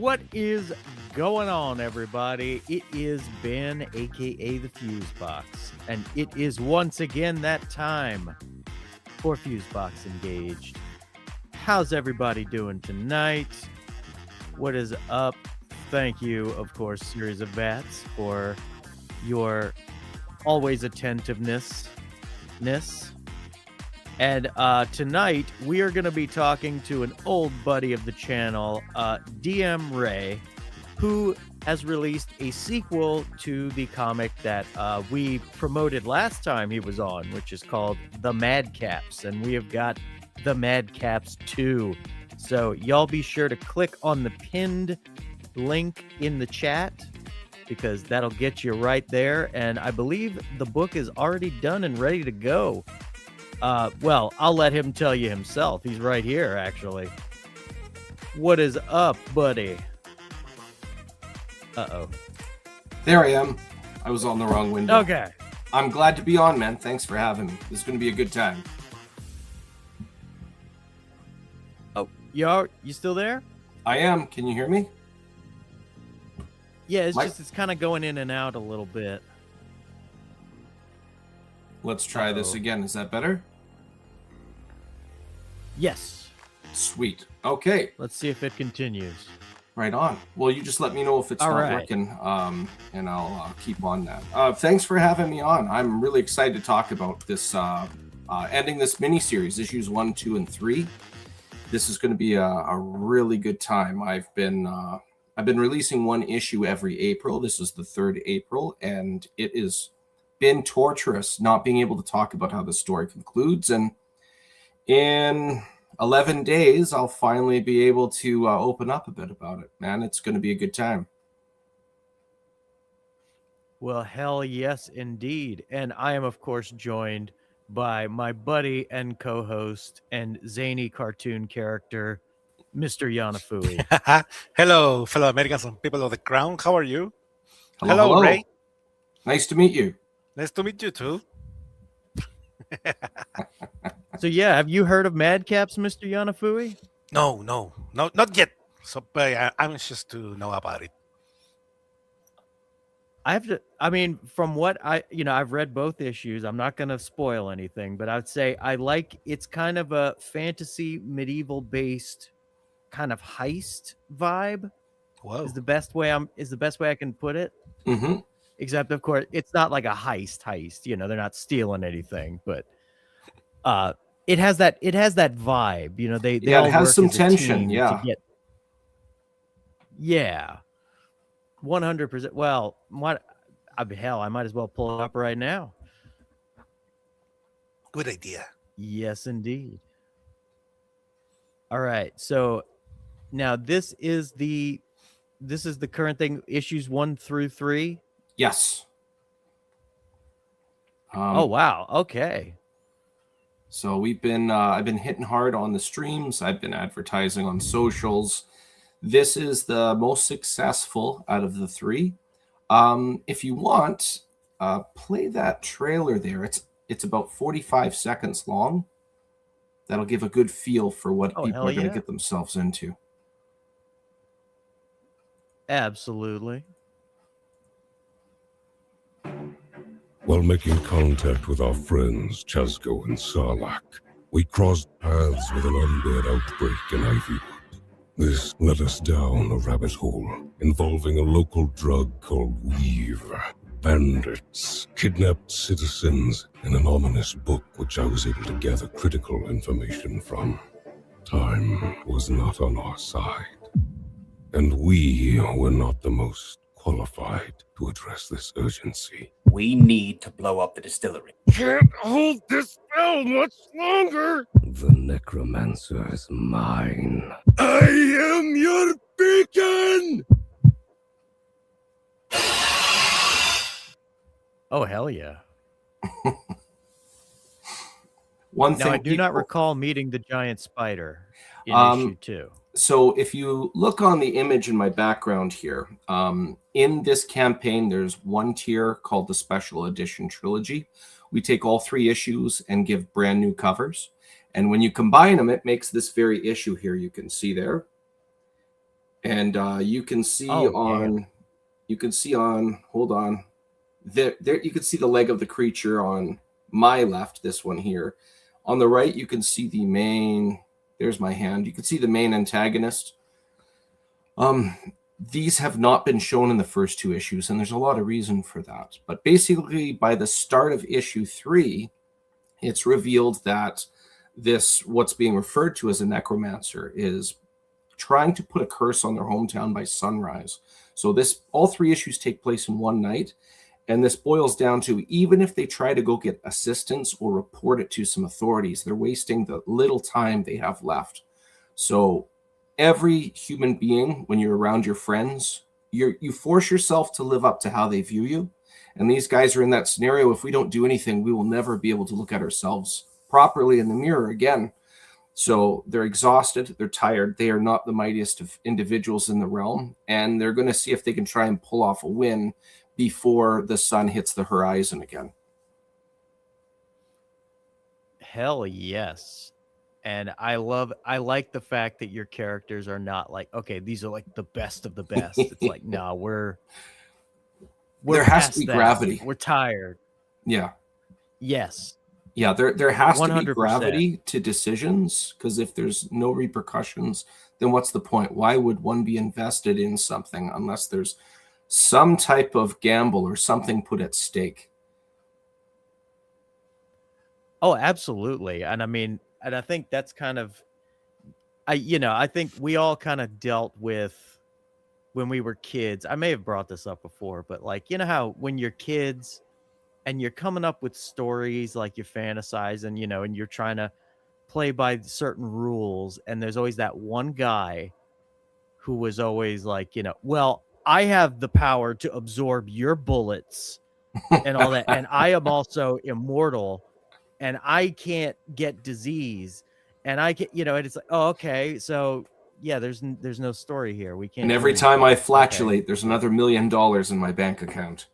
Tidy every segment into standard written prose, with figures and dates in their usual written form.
What is going on, everybody? It is Ben, aka the Fuse Box, and it is once again that time for Fuse Box Engaged. How's everybody doing tonight? What is up? Thank you, of course, Series of Vats, for your always attentiveness. And tonight, we are going to be talking to an old buddy of the channel, DM Ray, who has released a sequel to the comic that we promoted last time he was on, which is called The Madcaps. And we have got The Madcaps 2. So y'all be sure to click on the pinned link in the chat, because that'll get you right there. And I believe the book is already done and ready to go. Well, I'll let him tell you himself. He's right here, actually. What is up, buddy? Uh-oh. There I am. I was on the wrong window. Okay. I'm glad to be on, man. Thanks for having me. This is going to be a good time. Oh, you still there? I am. Can you hear me? Yeah, it's kind of going in and out a little bit. Let's try this again. Is that better? Yes. Sweet. Okay. Let's see if it continues. Right on. Well, you just let me know if it's not working, and I'll keep on that. Thanks for having me on. I'm really excited to talk about this, ending this mini-series, issues 1, 2, and 3. This is going to be a really good time. I've been releasing one issue every April. This is the 3rd April, and it is been torturous not being able to talk about how the story concludes, and in 11 days I'll finally be able to open up a bit about it. Man, it's going to be a good time. Well, hell yes, indeed. And I am, of course, joined by my buddy and co-host and zany cartoon character, Mr. Yanafui. Hello, fellow Americans and people of the crown. How are you? Hello. Ray. Nice to meet you. Nice to meet you too. So yeah, have you heard of Madcaps, Mr. Yanafui? No, not yet. So I'm anxious to know about it. From what I've read both issues. I'm not going to spoil anything, but I'd say it's kind of a fantasy medieval based kind of heist vibe. Whoa. Is the best way I can put it. Mm-hmm. Except, of course, it's not like a heist. You know, they're not stealing anything, but it has that vibe. You know, they all it has work some as a tension. team to get. Yeah, 100%. Well, I might as well pull it up right now. Good idea. Yes, indeed. All right, so now this is the current thing, issues 1 through 3. Yes. Oh wow. Okay. So I've been hitting hard on the streams. I've been advertising on socials. This is the most successful out of the 3. If you want, play that trailer there. It's about 45 seconds long. That'll give a good feel for what people are going to get themselves into. Absolutely. While making contact with our friends Chazko and Sarlacc, we crossed paths with an undead outbreak in Ivywood. This led us down a rabbit hole involving a local drug called Weave, bandits, kidnapped citizens, and an ominous book which I was able to gather critical information from. Time was not on our side, and we were not the most qualified to address this urgency. We need to blow up the distillery. Can't hold this spell much longer! The necromancer is mine. I am your beacon! Oh, hell yeah. Now, I do not recall meeting the giant spider in issue 2. So if you look on the image in my background here, in this campaign, there's one tier called the Special Edition Trilogy. We take all 3 issues and give brand new covers. And when you combine them, it makes this very issue here you can see there. And you can see Oh, hold on, there you can see the leg of the creature on my left, this one here. On the right, you can see the main, there's my hand. You can see the main antagonist. These have not been shown in the first 2 issues, and there's a lot of reason for that. But basically, by the start of issue 3, it's revealed that this, what's being referred to as a necromancer, is trying to put a curse on their hometown by sunrise. So this, all 3 issues take place in one night, and this boils down to, even if they try to go get assistance or report it to some authorities, they're wasting the little time they have left. So every human being, when you're around your friends, you force yourself to live up to how they view you. And these guys are in that scenario. If we don't do anything, we will never be able to look at ourselves properly in the mirror again. So they're exhausted, they're tired, they are not the mightiest of individuals in the realm, and they're going to see if they can try and pull off a win before the sun hits the horizon again. hell yes. And I like the fact that your characters are not like, okay, these are like the best of the best. It's like, no, we're there has past to be that. gravity. We're tired. Yeah. Yes. Yeah, there has to 100%. be gravity to decisions, because if there's no repercussions, then what's the point? Why would one be invested in something unless there's some type of gamble or something put at stake? Oh, absolutely. And I mean, and I think that's kind of, I think we all kind of dealt with when we were kids. I may have brought this up before, but like, you know how when you're kids and you're coming up with stories, like you're fantasizing, and you're trying to play by certain rules, and there's always that one guy who was always like, well, I have the power to absorb your bullets and all that, and I am also immortal, and I can't get disease, and I can, and it's like, oh, okay, so yeah, there's no story here. We can't. And every time I flatulate, there's another $1 million in my bank account.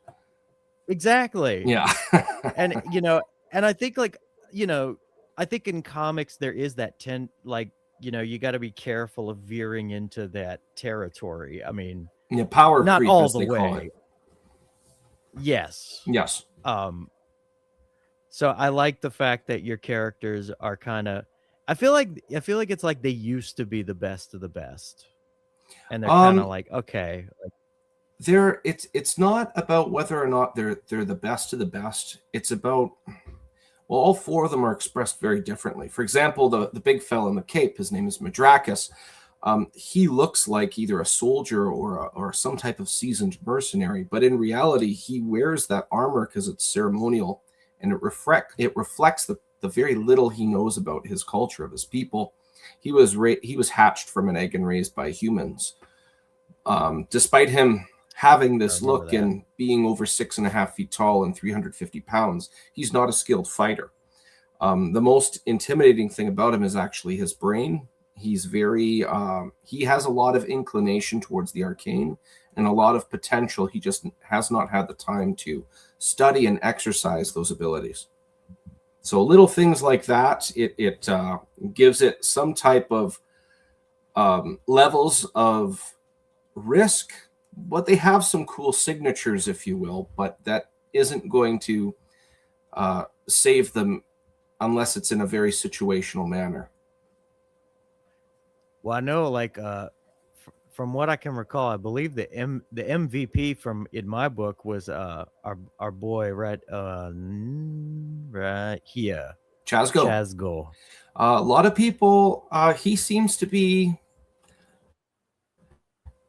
Exactly. Yeah. And and I think like, I think in comics there is that you got to be careful of veering into that territory. I mean, yeah, power not creep, all as the they call way. it. Yes. Yes. So I like the fact that your characters are kind of, I feel like it's like they used to be the best of the best, and they're kind of like, okay, like, it's not about whether or not they're the best of the best. It's about, well, all 4 of them are expressed very differently. For example, the big fella in the cape, his name is Madcaps. He looks like either a soldier or some type of seasoned mercenary, but in reality, he wears that armor because it's ceremonial, and it reflects the very little he knows about his culture, of his people. He was hatched from an egg and raised by humans. Despite him having this look and being over 6.5 feet tall and 350 pounds, he's not a skilled fighter. The most intimidating thing about him is actually his brain. He's very, he has a lot of inclination towards the arcane and a lot of potential. He just has not had the time to study and exercise those abilities. So little things like that, it gives it some type of levels of risk, but they have some cool signatures, if you will, but that isn't going to save them unless it's in a very situational manner. Well, I know, like, from what I can recall, I believe the MVP in my book was our boy right here, Chazgo. A lot of people, he seems to be,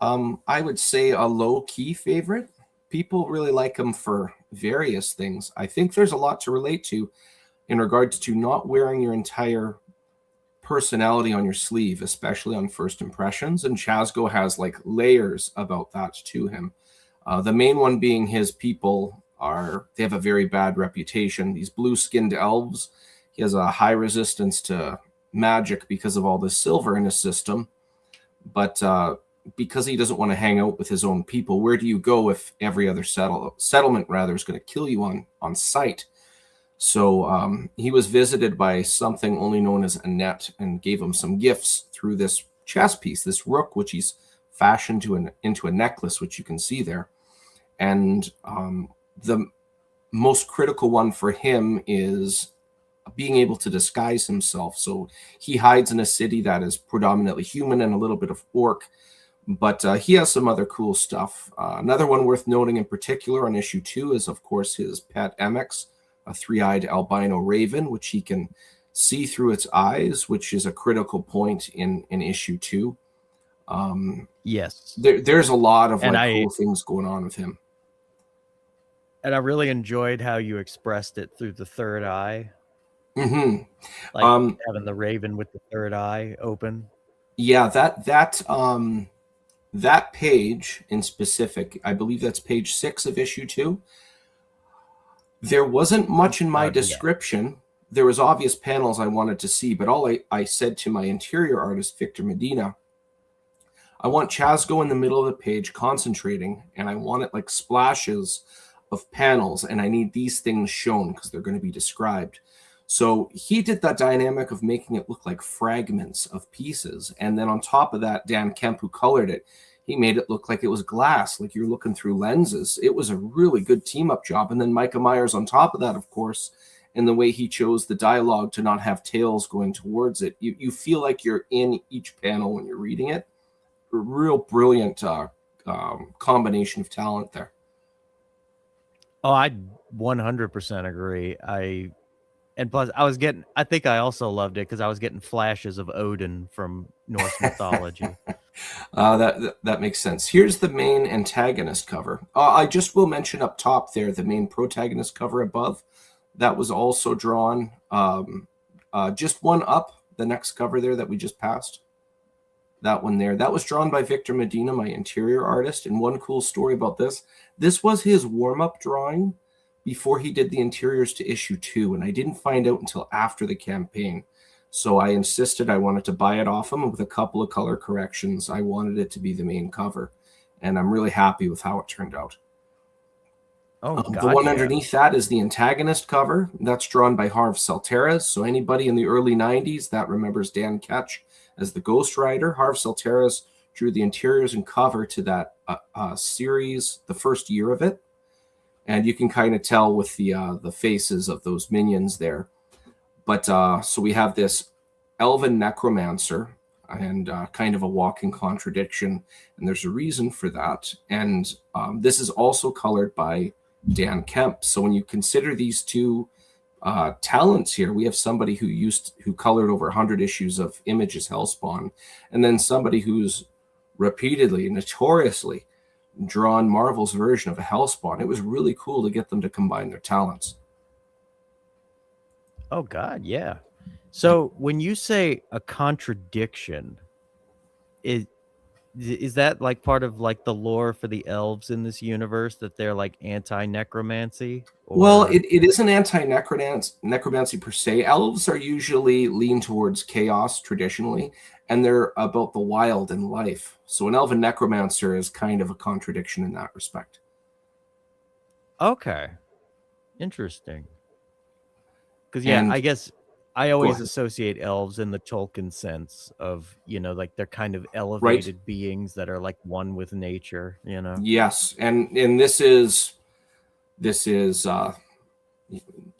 I would say, a low-key favorite. People really like him for various things. I think there's a lot to relate to in regards to not wearing your entire personality on your sleeve, especially on first impressions. And Chazgo has like layers about that to him. The main one being his people they have a very bad reputation. These blue-skinned elves. He has a high resistance to magic because of all this silver in his system. But because he doesn't want to hang out with his own people, where do you go if every other settlement is going to kill you on sight? So he was visited by something only known as Annette and gave him some gifts through this chess piece, this rook, which he's fashioned into a necklace, which you can see there. And the most critical one for him is being able to disguise himself. So he hides in a city that is predominantly human and a little bit of orc, but he has some other cool stuff. Another one worth noting in particular on issue 2 is, of course, his pet Emex, a 3-eyed albino raven, which he can see through its eyes, which is a critical point in issue 2. Yes. There's a lot of cool things going on with him. And I really enjoyed how you expressed it through the third eye. Mm-hmm. Like having the raven with the third eye open. Yeah, that page in specific, I believe that's page 6 of issue 2. There wasn't much in my description. Yeah. There was obvious panels I wanted to see, but all I said to my interior artist, Victor Medina, I want Chazgo in the middle of the page concentrating, and I want it like splashes of panels, and I need these things shown because they're going to be described. So he did that dynamic of making it look like fragments of pieces. And then on top of that, Dan Kemp, who colored it, he made it look like it was glass, like you're looking through lenses. It was a really good team-up job. And then Micah Myers on top of that, of course, and the way he chose the dialogue to not have tails going towards it. You feel like you're in each panel when you're reading it. A real brilliant combination of talent there. Oh, I 100% agree. And plus, I think I also loved it because I was getting flashes of Odin from Norse mythology. That makes sense. Here's the main antagonist cover. I just will mention up top there, the main protagonist cover above. That was also drawn just one up, the next cover there that we just passed. That one there. That was drawn by Victor Medina, my interior artist. And one cool story about this was his warm-up drawing before he did the interiors to issue 2, and I didn't find out until after the campaign. So I insisted I wanted to buy it off him, and with a couple of color corrections, I wanted it to be the main cover. And I'm really happy with how it turned out. Oh, God, the one underneath that is the antagonist cover. That's drawn by Harv Salteras. So anybody in the early 90s that remembers Dan Ketch as the Ghost Rider, Harv Salteras drew the interiors and cover to that series, the first year of it. And you can kind of tell with the faces of those minions there. But so we have this elven necromancer and kind of a walking contradiction. And there's a reason for that. And this is also colored by Dan Kemp. So when you consider these two talents here, we have somebody who colored over 100 issues of Image's Hellspawn, and then somebody who's repeatedly, notoriously drawn Marvel's version of a Hellspawn. It was really cool to get them to combine their talents. Oh, God, yeah. So when you say a contradiction, is that like part of like the lore for the elves in this universe, that they're like anti-necromancy? Well, it isn't anti-necromancy per se. Elves are usually lean towards chaos traditionally, and they're about the wild and life. So an elven necromancer is kind of a contradiction in that respect. Okay. Interesting. Because, yeah, I guess I always associate elves in the Tolkien sense of, like they're kind of elevated beings that are like one with nature, Yes, and this is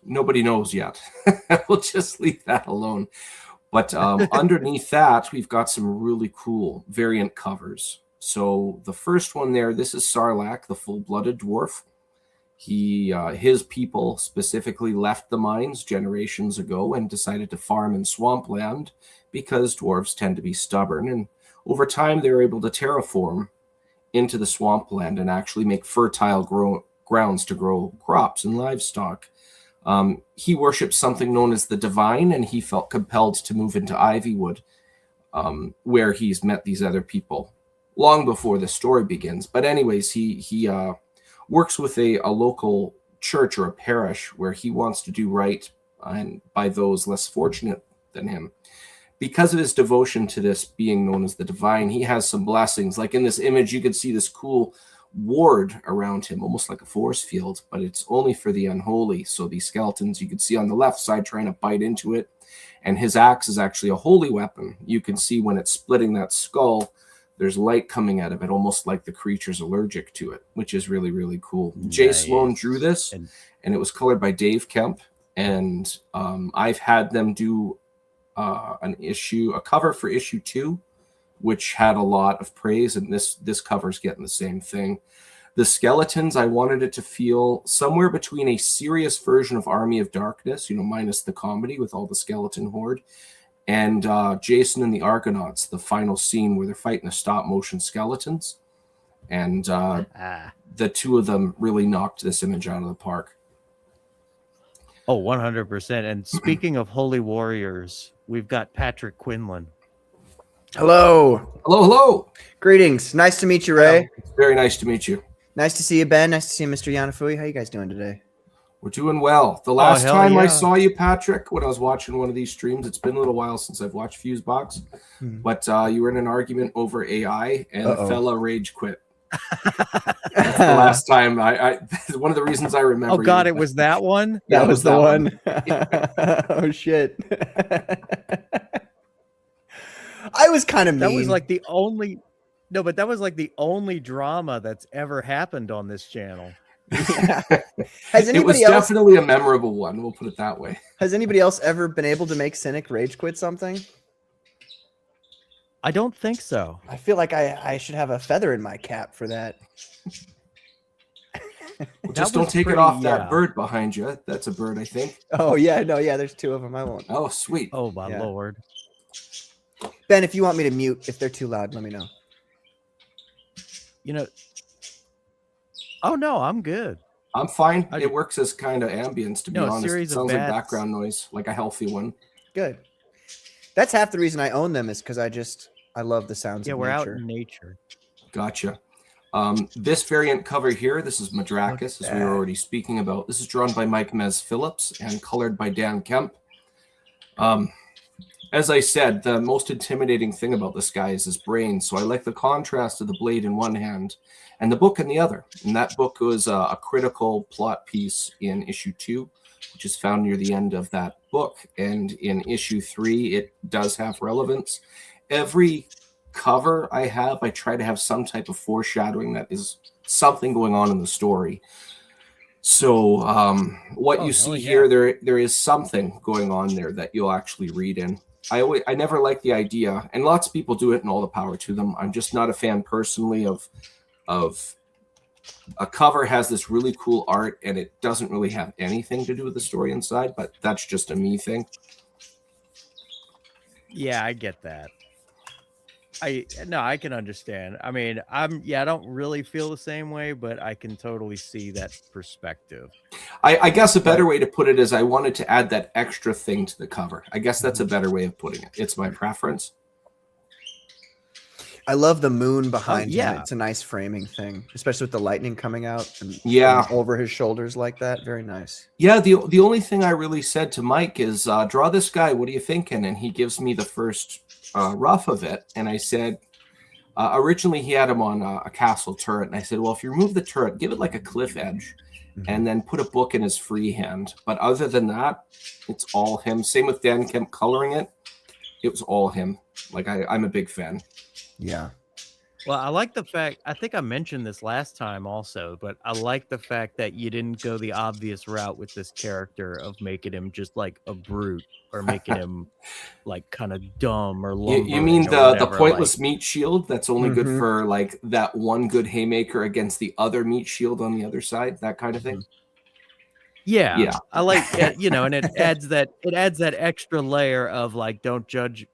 nobody knows yet. We'll just leave that alone. But underneath that, we've got some really cool variant covers. So the first one there, this is Sarlacc, the full-blooded dwarf. His people specifically left the mines generations ago and decided to farm in swampland because dwarves tend to be stubborn. And over time, they were able to terraform into the swampland and actually make fertile grounds to grow crops and livestock. He worships something known as the Divine, and he felt compelled to move into Ivywood, where he's met these other people long before the story begins. But anyways, he works with a local church or a parish where he wants to do right and by those less fortunate than him. Because of his devotion to this being known as the Divine, he has some blessings. Like in this image, you could see this cool ward around him, almost like a force field, but it's only for the unholy. So these skeletons you could see on the left side trying to bite into it. And his axe is actually a holy weapon. You can see when it's splitting that skull, There's light coming out of it, almost like the creature's allergic to it, which is really, really cool. Jay Sloan drew this, and it was colored by Dave Kemp. And I've had them do a cover for issue 2, which had a lot of praise, and this cover's getting the same thing. The skeletons, I wanted it to feel somewhere between a serious version of Army of Darkness, minus the comedy with all the skeleton horde, and Jason and the Argonauts, the final scene where they're fighting the stop-motion skeletons. And the two of them really knocked this image out of the park. Oh, 100%. And speaking of Holy Warriors, we've got Patrick Quinlan. Hello. Hello. Greetings. Nice to meet you, Ray. Very nice to meet you. Nice to see you, Ben. Nice to see you, Mr. Yanafui. How you guys doing today? We're doing well. The last time I saw you, Patrick, when I was watching one of these streams, it's been a little while since I've watched Fusebox, but you were in an argument over AI, and the fella rage quit. That's the last time I one of the reasons I remember. Oh God, it was that one. That was the one. Oh shit. I was kind of mean. That was like the only. No, but that was like the only drama that's ever happened on this channel. Has anybody it was else definitely a memorable one. We'll put it that way. Has anybody else ever been able to make Cynic rage quit something? I don't think so. I feel like I should have a feather in my cap for that. Well, just don't take it off that bird behind you. That's a bird, I think. Oh yeah, no, yeah. There's 2 of them. I won't. Oh sweet. Oh my lord. Ben, if you want me to mute if they're too loud, let me know. Oh no, I'm good. I'm fine. It works as kind of ambience, to be honest. It sounds like bats. background noise, like a healthy one. Good. That's half the reason I own them, is because I love the sounds of we're nature. out in nature. Gotcha. This variant cover here, this is Madcaps, as we were already speaking about. This is drawn by Mike Mez Phillips and colored by Dan Kemp. As I said, the most intimidating thing about this guy is his brain. So I like the contrast of the blade in one hand and the book in the other. And that book was a critical plot piece in issue 2, which is found near the end of that book. And in issue 3, it does have relevance. Every cover I have, I try to have some type of foreshadowing that is something going on in the story. So what you see here, there is something going on there that you'll actually read in. I never like the idea, and lots of people do it, and all the power to them. I'm just not a fan personally of a cover has this really cool art and it doesn't really have anything to do with the story inside, but that's just a me thing. Yeah, I get that. I can understand. I mean, I don't really feel the same way, but I can totally see that perspective. I guess a better way to put it is I wanted to add that extra thing to the cover. I guess that's a better way of putting it. It's my preference. I love the moon behind him. It's a nice framing thing, especially with the lightning coming out and over his shoulders like that. Very nice. Yeah, the only thing I really said to Mike is draw this guy. What are you thinking? And he gives me the first rough of it, and I said originally he had him on a castle turret, and I said, well, if you remove the turret, give it like a cliff edge, and then put a book in his free hand. But other than that, it's all him. Same with Dan Kemp coloring it. It was all him. Like I'm a big fan. Yeah. Well, I like the fact, I think I mentioned this last time also, but I like the fact that you didn't go the obvious route with this character of making him just like a brute or making him like kind of dumb or lumbering. You mean the pointless meat shield that's only good for like that one good haymaker against the other meat shield on the other side, that kind of thing? Yeah. I like and it adds that extra layer of like don't judge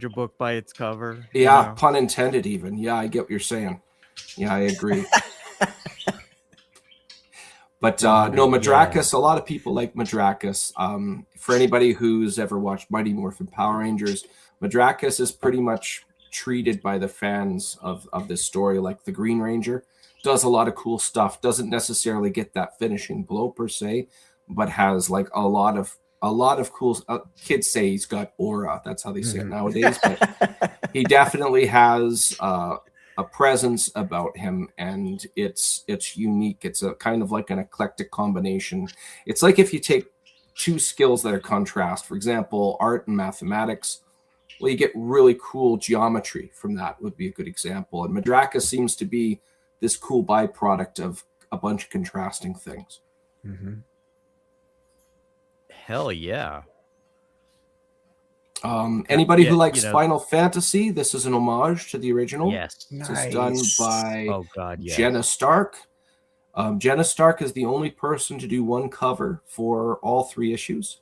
a book by its cover. Yeah, pun intended even. Yeah, I get what you're saying. Yeah, I agree. But no, Madcaps, a lot of people like Madcaps. For anybody who's ever watched Mighty Morphin Power Rangers, Madcaps is pretty much treated by the fans of this story like the Green Ranger. Does a lot of cool stuff, doesn't necessarily get that finishing blow per se, but has like a lot of cool kids say he's got aura. That's how they say it nowadays. But he definitely has a presence about him, and it's unique. It's a kind of like an eclectic combination. It's like if you take two skills that are contrast, for example, art and mathematics, well, you get really cool geometry from that would be a good example. And Madraka seems to be this cool byproduct of a bunch of contrasting things. Mm-hmm. Hell yeah. Anybody who likes Final Fantasy, this is an homage to the original. Yes. This is done by Jenna Stark. Jenna Stark is the only person to do one cover for all 3 issues.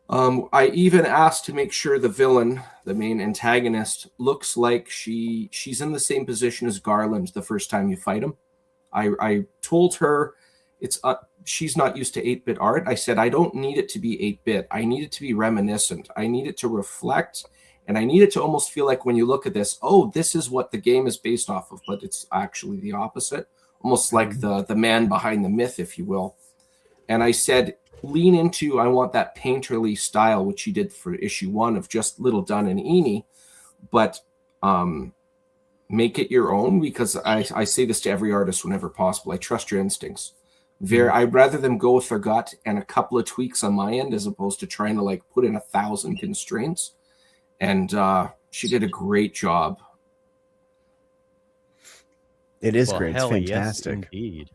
I even asked to make sure the villain, the main antagonist, looks like she's in the same position as Garland the first time you fight him. I told her she's not used to 8-bit art. I said, I don't need it to be 8-bit. I need it to be reminiscent. I need it to reflect, and I need it to almost feel like when you look at this, oh, this is what the game is based off of, but it's actually the opposite. Almost like the man behind the myth, if you will. And I said, lean into, I want that painterly style, which you did for issue 1 of just Little Dunn and Eney, but make it your own, because I say this to every artist whenever possible. I trust your instincts. I'd rather them go with their gut and a couple of tweaks on my end as opposed to trying to like put in 1,000 constraints. And she did a great job. It is great. It's fantastic. Yes, indeed.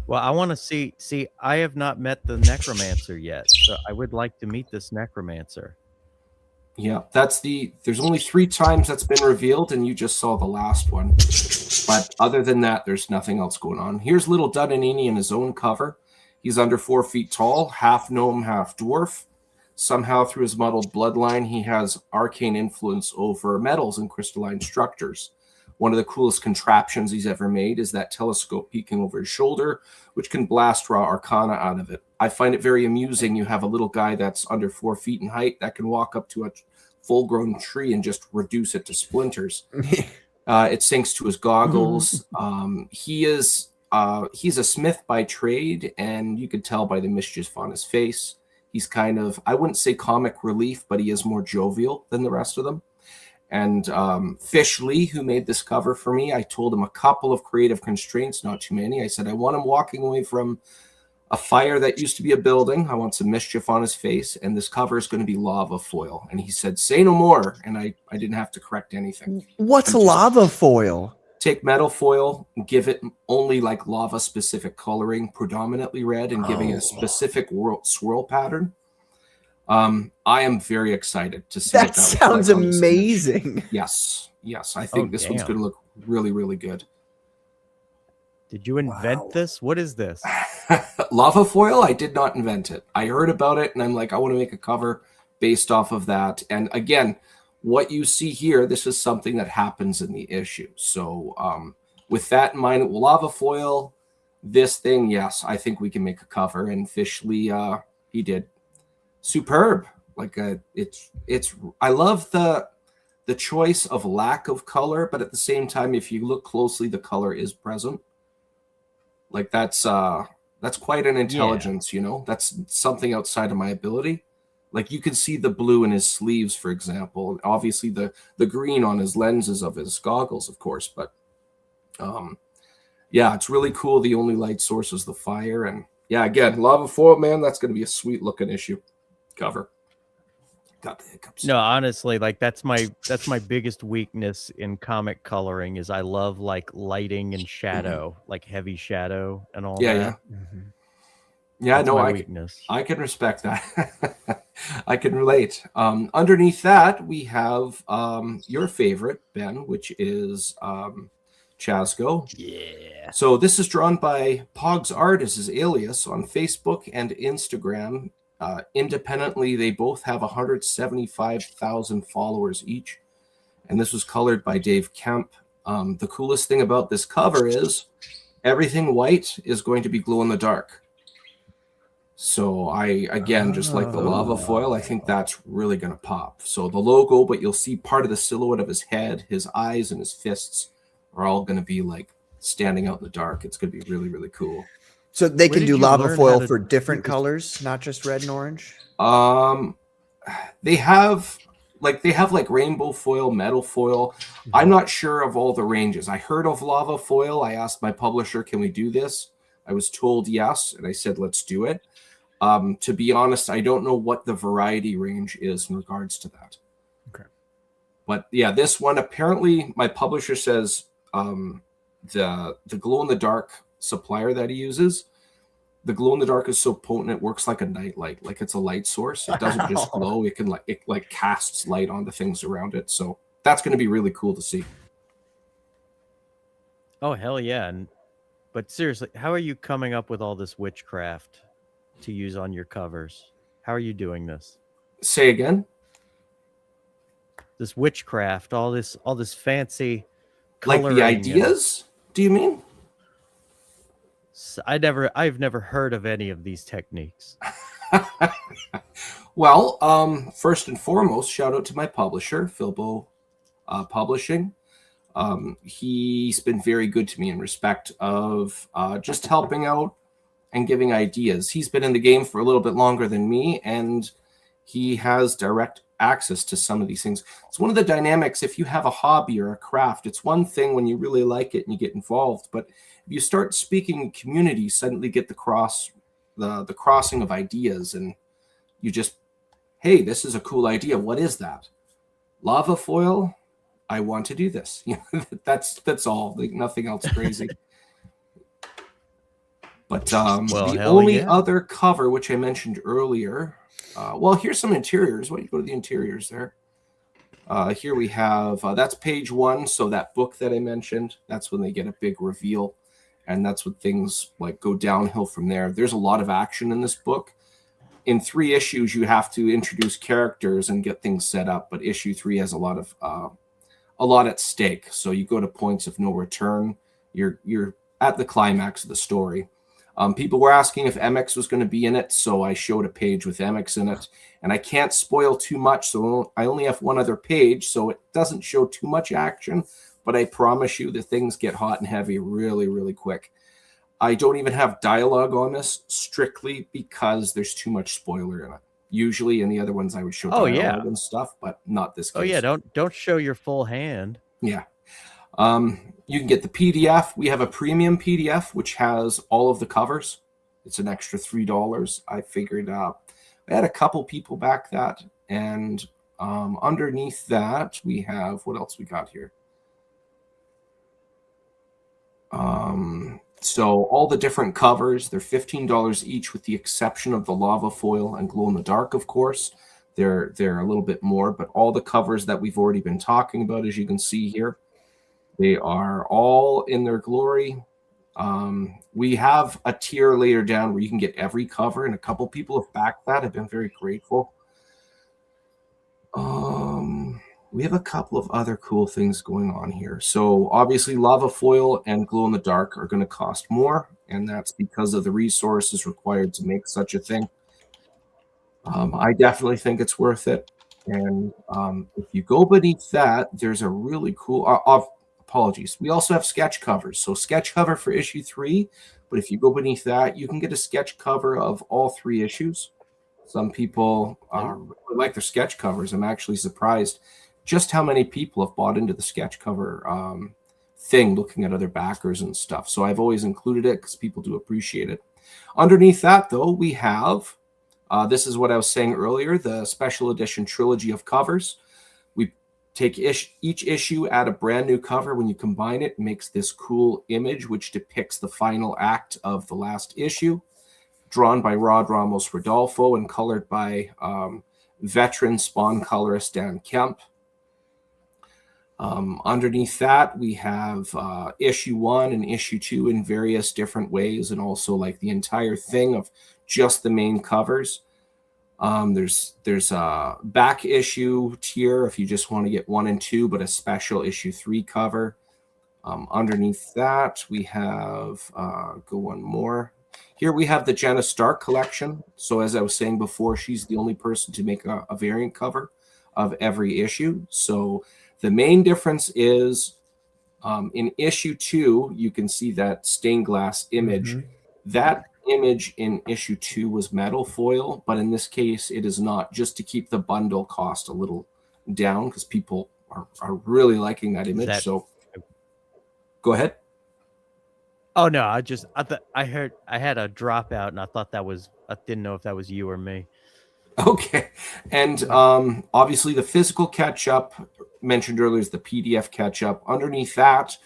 Well, I want to see, I have not met the necromancer yet, so I would like to meet this necromancer. Yeah, there's only 3 times that's been revealed, and you just saw the last one. But other than that, there's nothing else going on. Here's Little Dunn and Eney in his own cover. He's under 4 feet tall, half gnome, half dwarf. Somehow, through his muddled bloodline, he has arcane influence over metals and crystalline structures. One of the coolest contraptions he's ever made is that telescope peeking over his shoulder, which can blast raw arcana out of it. I find it very amusing. You have a little guy that's under 4 feet in height that can walk up to a full-grown tree and just reduce it to splinters. It sinks to his goggles. He's a smith by trade, and you could tell by the mischief on his face. He's kind of, I wouldn't say comic relief, but he is more jovial than the rest of them. And Fish Lee, who made this cover for me, I told him a couple of creative constraints, not too many. I said, I want him walking away from a fire that used to be a building. I want some mischief on his face, and this cover is going to be lava foil. And he said, say no more. And I didn't have to correct anything. What's lava foil? Take metal foil, give it only like lava specific coloring, predominantly red, and giving it a specific swirl pattern. I am very excited to see that. Sounds amazing. Yes. I think this one's going to look really, really good. Did you invent this? What is this? Lava foil? I did not invent it. I heard about it, and I'm like, I want to make a cover based off of that. And again, what you see here, this is something that happens in the issue. So with that in mind, lava foil, this thing, yes, I think we can make a cover. And Fish Lee, he did superb. Like it's I love the choice of lack of color, but at the same time, if you look closely, the color is present. Like that's quite an intelligence, you know. That's something outside of my ability. Like you can see the blue in his sleeves, for example. Obviously the green on his lenses of his goggles, of course. But yeah, it's really cool. The only light source is the fire, and yeah, again, lava foil, man. That's going to be a sweet looking issue cover. Got the hiccups. No, honestly, like that's my biggest weakness in comic coloring is I love like lighting and shadow, like heavy shadow and all that. Yeah. Yeah, no, I can respect that. I can relate. Underneath that, we have your favorite, Ben, which is Chasgo. Yeah. So this is drawn by Pogs Art as his alias on Facebook and Instagram. Independently, they both have 175,000 followers each. And this was colored by Dave Kemp. The coolest thing about this cover is everything white is going to be glow in the dark. So again, just like the lava foil, I think that's really going to pop. So the logo, but you'll see part of the silhouette of his head, his eyes, and his fists are all going to be like standing out in the dark. It's going to be really, really cool. So they can do lava foil for different colors, not just red and orange? They have like rainbow foil, metal foil. I'm not sure of all the ranges. I heard of lava foil. I asked my publisher, can we do this? I was told yes, and I said, let's do it. To be honest, I don't know what the variety range is in regards to that. Okay. But yeah, this one, apparently my publisher says the glow-in-the-dark supplier that he uses, the glow-in-the-dark is so potent it works like a nightlight, like it's a light source. It doesn't just glow, it can like casts light onto things around it. So that's going to be really cool to see. Oh, hell yeah. But seriously, how are you coming up with all this witchcraft to use on your covers? How are you doing this? Say again? This witchcraft, all this fancy coloring. Like the ideas? Do you mean? I've never heard of any of these techniques. Well, first and foremost, shout out to my publisher, Filbo Publishing. He's been very good to me in respect of just helping out and giving ideas. He's been in the game for a little bit longer than me, and he has direct access to some of these things. It's one of the dynamics. If you have a hobby or a craft, it's one thing when you really like it and you get involved, but if you start speaking in community, suddenly get the crossing of ideas, and you just, hey, this is a cool idea. What is that? Lava foil? I want to do this. That's all. Like, nothing else crazy. But the only other cover, which I mentioned earlier, well, here's some interiors. Why don't you go to the interiors there? Here we have, that's page 1. So that book that I mentioned, that's when they get a big reveal. And that's when things like go downhill from there. There's a lot of action in this book. In 3 issues, you have to introduce characters and get things set up. But issue 3 has a lot at stake. So you go to points of no return. You're at the climax of the story. People were asking if MX was going to be in it, so I showed a page with MX in it. And I can't spoil too much, so I only have one other page, so it doesn't show too much action. But I promise you that things get hot and heavy really, really quick. I don't even have dialogue on this, strictly because there's too much spoiler in it. Usually in the other ones I would show dialogue and stuff, but not this case. Oh yeah, don't show your full hand. Yeah. You can get the PDF. We have a premium PDF which has all of the covers. It's an extra $3. I figured I had a couple people back that, and underneath that we have, what else we got here? So all the different covers, they're $15 each, with the exception of the lava foil and glow in the dark, of course. They're a little bit more, but all the covers that we've already been talking about, as you can see here, they are all in their glory. We have a tier later down where you can get every cover, and a couple people have backed that. I've been very grateful. We have a couple of other cool things going on here. So obviously lava foil and glow in the dark are going to cost more, and that's because of the resources required to make such a thing. I definitely think it's worth it. And if you go beneath that, there's a really cool, apologies. We also have sketch covers. So sketch cover for issue 3, but if you go beneath that, you can get a sketch cover of all 3 issues. Some people really like their sketch covers. I'm actually surprised just how many people have bought into the sketch cover thing, looking at other backers and stuff. So I've always included it because people do appreciate it. Underneath that, though, we have, this is what I was saying earlier, the special edition trilogy of covers. We take each issue, add a brand new cover. When you combine it, it makes this cool image, which depicts the final act of the last issue, drawn by Rod Ramos Rodolfo and colored by veteran Spawn colorist Dan Kemp. Underneath that, we have issue 1 and issue 2 in various different ways, and also like the entire thing of just the main covers. There's a back issue tier if you just want to get 1 and 2, but a special issue 3 cover. Underneath that, we have, go one more. Here we have the Jenna Stark collection. So as I was saying before, she's the only person to make a variant cover of every issue. So the main difference is in issue 2, you can see that stained glass image. Mm-hmm. That image in issue 2 was metal foil, but in this case, it is not, just to keep the bundle cost a little down because people are really liking that image. So go ahead. Oh no, I heard I had a dropout, and I thought I didn't know if that was you or me. Okay, and obviously the physical catch-up mentioned earlier is the PDF catch-up. Underneath that,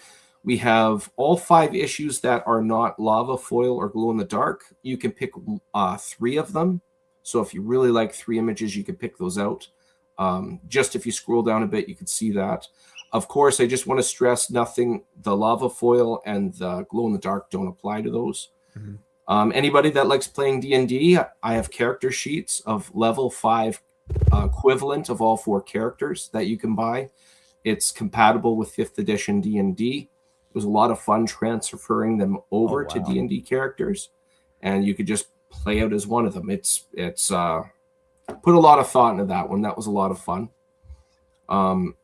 we have all 5 issues that are not lava foil or glow in the dark. You can pick 3 of them. So if you really like 3 images, you can pick those out. Just if you scroll down a bit, you can see that. Of course, I just want to stress the lava foil and the glow in the dark don't apply to those. Mm-hmm. Anybody that likes playing D&D, I have character sheets of level 5 equivalent of all 4 characters that you can buy. It's compatible with 5th edition D&D. It was a lot of fun transferring them over to D&D characters, and you could just play out as one of them. It's put a lot of thought into that one. That was a lot of fun.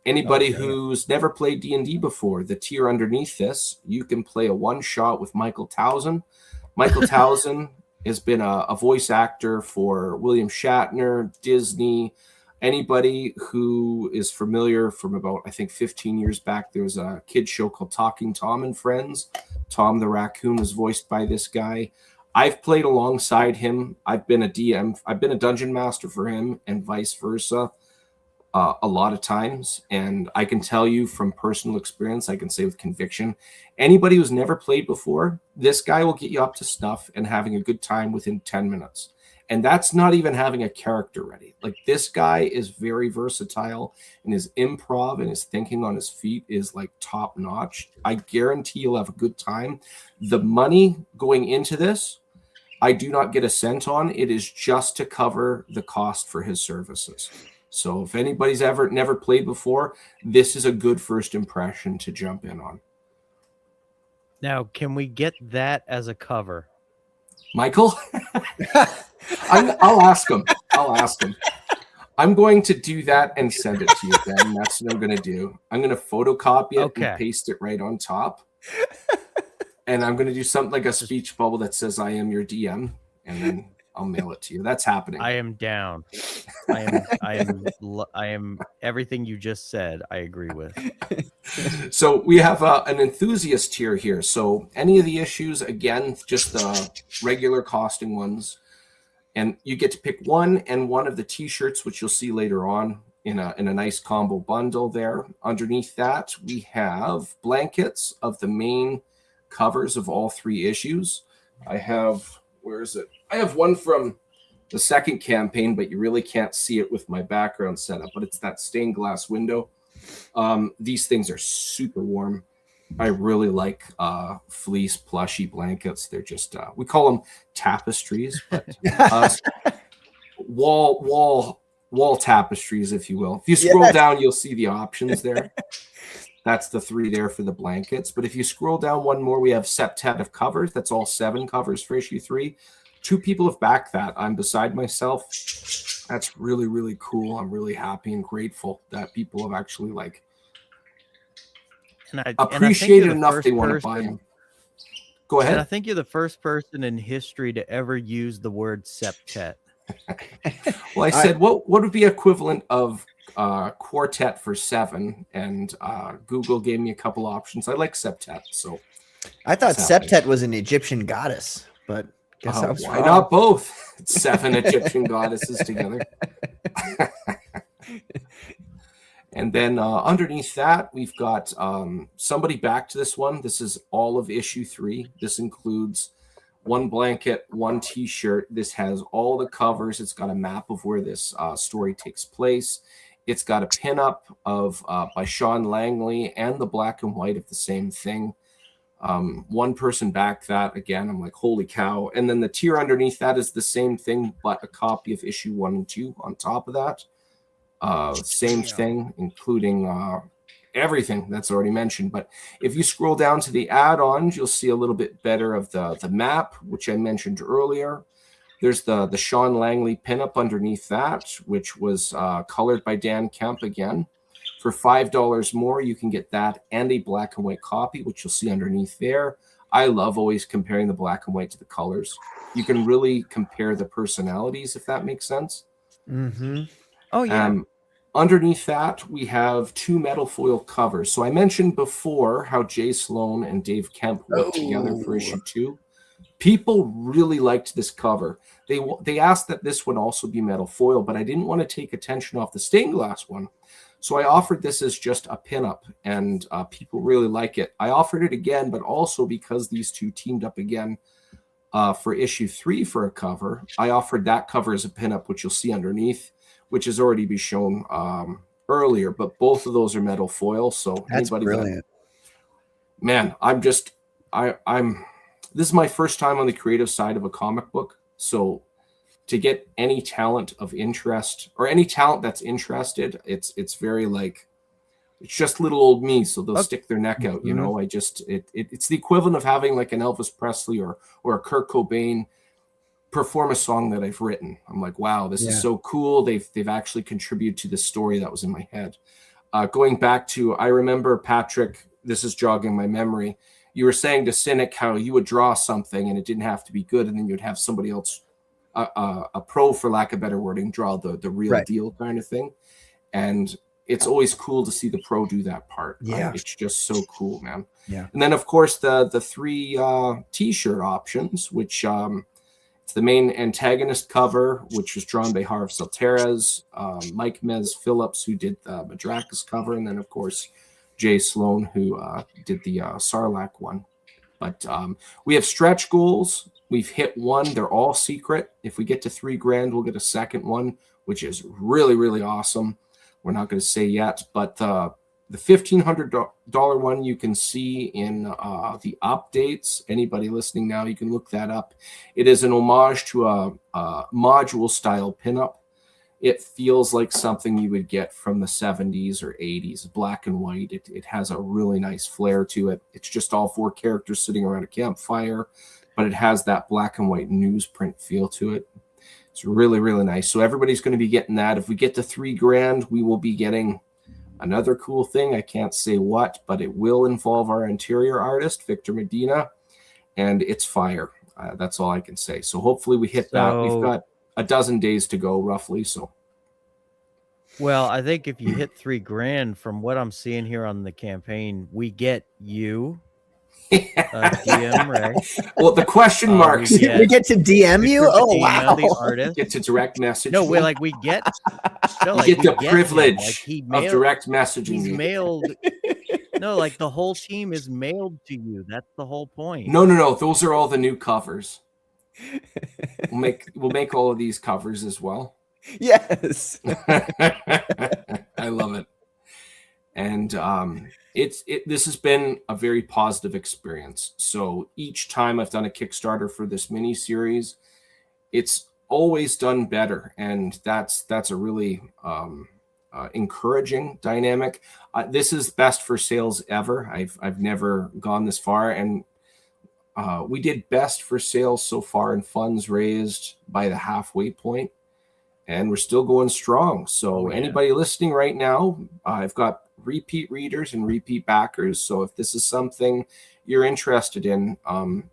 Anybody who's never played D&D before, the tier underneath this, you can play a one-shot with Michael Towson. Michael Towson has been a voice actor for William Shatner, Disney. Anybody who is familiar from about, I think, 15 years back, there was a kid show called Talking Tom and Friends. Tom the Raccoon was voiced by this guy. I've played alongside him. I've been a DM. I've been a dungeon master for him and vice versa a lot of times. And I can tell you from personal experience, I can say with conviction, anybody who's never played before, this guy will get you up to snuff and having a good time within 10 minutes. And that's not even having a character ready. Like, this guy is very versatile, and his improv and his thinking on his feet is like top notch. I guarantee you'll have a good time. The money going into this, I do not get a cent on. It is just to cover the cost for his services. So if anybody's never played before, this is a good first impression to jump in on. Now, can we get that as a cover? Michael? I'll ask him. I'm going to do that and send it to you, Ben. That's what I'm going to do. I'm going to photocopy it and paste it right on top. And I'm going to do something like a speech bubble that says, "I am your DM," and then I'll mail it to you. That's happening. I am down. I am everything you just said. I agree with. So we have an enthusiast tier here. So any of the issues, again, just the regular costing ones, and you get to pick one of the T-shirts, which you'll see later on in a nice combo bundle there. Underneath that, we have blankets of the main covers of all 3 issues. I have, where is it? I have one from the second campaign, but you really can't see it with my background setup, but it's that stained glass window. These things are super warm. I really like fleece plushy blankets. They're just, we call them tapestries, but wall tapestries, if you will. If you scroll down, you'll see the options there. That's the 3 there for the blankets. But if you scroll down one more, we have septet of covers. That's all 7 covers for issue 3. 2 people have backed that. I'm beside myself. That's really, really cool. I'm really happy and grateful that people have actually appreciated enough they want to buy them. Go ahead. And I think you're the first person in history to ever use the word septet. Well, I said, what would be equivalent of quartet for 7? And Google gave me a couple options. I like septet. So I thought septet was an Egyptian goddess, but guess I was why wrong. not both? 7 Egyptian goddesses together. And then underneath that, we've got somebody back to this one. This is all of issue 3. This includes 1 blanket, 1 T-shirt. This has all the covers. It's got a map of where this story takes place. It's got a pinup of by Sean Langley and the black and white of the same thing. 1 person backed that. Again, I'm like, holy cow. And then the tier underneath that is the same thing, but a copy of issue 1 and 2 on top of that. Same thing, including everything that's already mentioned. But if you scroll down to the add-ons, you'll see a little bit better of the map, which I mentioned earlier. There's the Sean Langley pinup underneath that, which was colored by Dan Kemp again. For $5 more, you can get that and a black and white copy, which you'll see underneath there. I love always comparing the black and white to the colors. You can really compare the personalities, if that makes sense. Mm-hmm. Oh, yeah. Underneath that, we have 2 metal foil covers. So I mentioned before how Jay Sloan and Dave Kemp worked together for issue 2. People really liked this cover. They asked that this one also be metal foil, but I didn't want to take attention off the stained glass one. So I offered this as just a pinup, and people really like it. I offered it again, but also because these two teamed up again for issue 3 for a cover, I offered that cover as a pinup, which you'll see underneath, which has already been shown earlier, but both of those are metal foil. So that's brilliant. Man, this is my first time on the creative side of a comic book. So to get any talent of interest or any talent that's interested, it's very like, it's just little old me. So they'll stick their neck out, you know. It's the equivalent of having like an Elvis Presley or a Kurt Cobain perform a song that I've written. I'm like, wow, this is so cool. They've actually contributed to the story that was in my head. Going back to, I remember, Patrick, this is jogging my memory. You were saying to Cynic how you would draw something and it didn't have to be good, and then you'd have somebody else, a pro, for lack of better wording, draw the real deal kind of thing. And it's always cool to see the pro do that part. Yeah. It's just so cool, man. Yeah. And then, of course, the 3 T-shirt options, which it's the main antagonist cover, which was drawn by Harv Salterez, Mike Mez Phillips, who did the Madrakas cover, and then, of course, Jay Sloan, who did the Sarlacc one. But we have stretch goals. We've hit 1. They're all secret. If we get to $3,000, we'll get a second one, which is really, really awesome. We're not going to say yet, but the $1,500 one you can see in the updates. Anybody listening now, you can look that up. It is an homage to a module style pinup. It feels like something you would get from the 70s or 80s, black and white. It has a really nice flair to it. It's just all 4 characters sitting around a campfire, but it has that black and white newsprint feel to it. It's really, really nice. So everybody's going to be getting that. If we get to $3,000, we will be getting another cool thing. I can't say what, but it will involve our interior artist, Victor Medina, and it's fire. That's all I can say. So hopefully we hit that. We've got a dozen days to go, roughly. So, well, I think if you hit $3,000, from what I'm seeing here on the campaign, we get you, DM Ray. Well, the question marks. We get to DM you. Oh, wow! The artist. Get to direct message. No, we get. No, like, get the privilege of direct messaging. He's mailed. No, like the whole team is mailed to you. That's the whole point. No. Those are all the new covers. We'll make all of these covers as well. Yes. I love it. And this has been a very positive experience. So each time I've done a Kickstarter for this mini series, it's always done better, and that's a really encouraging dynamic. This is best for sales ever. I've never gone this far, and we did best for sales so far in funds raised by the halfway point, and we're still going strong. So anybody listening right now, I've got repeat readers and repeat backers. So if this is something you're interested in,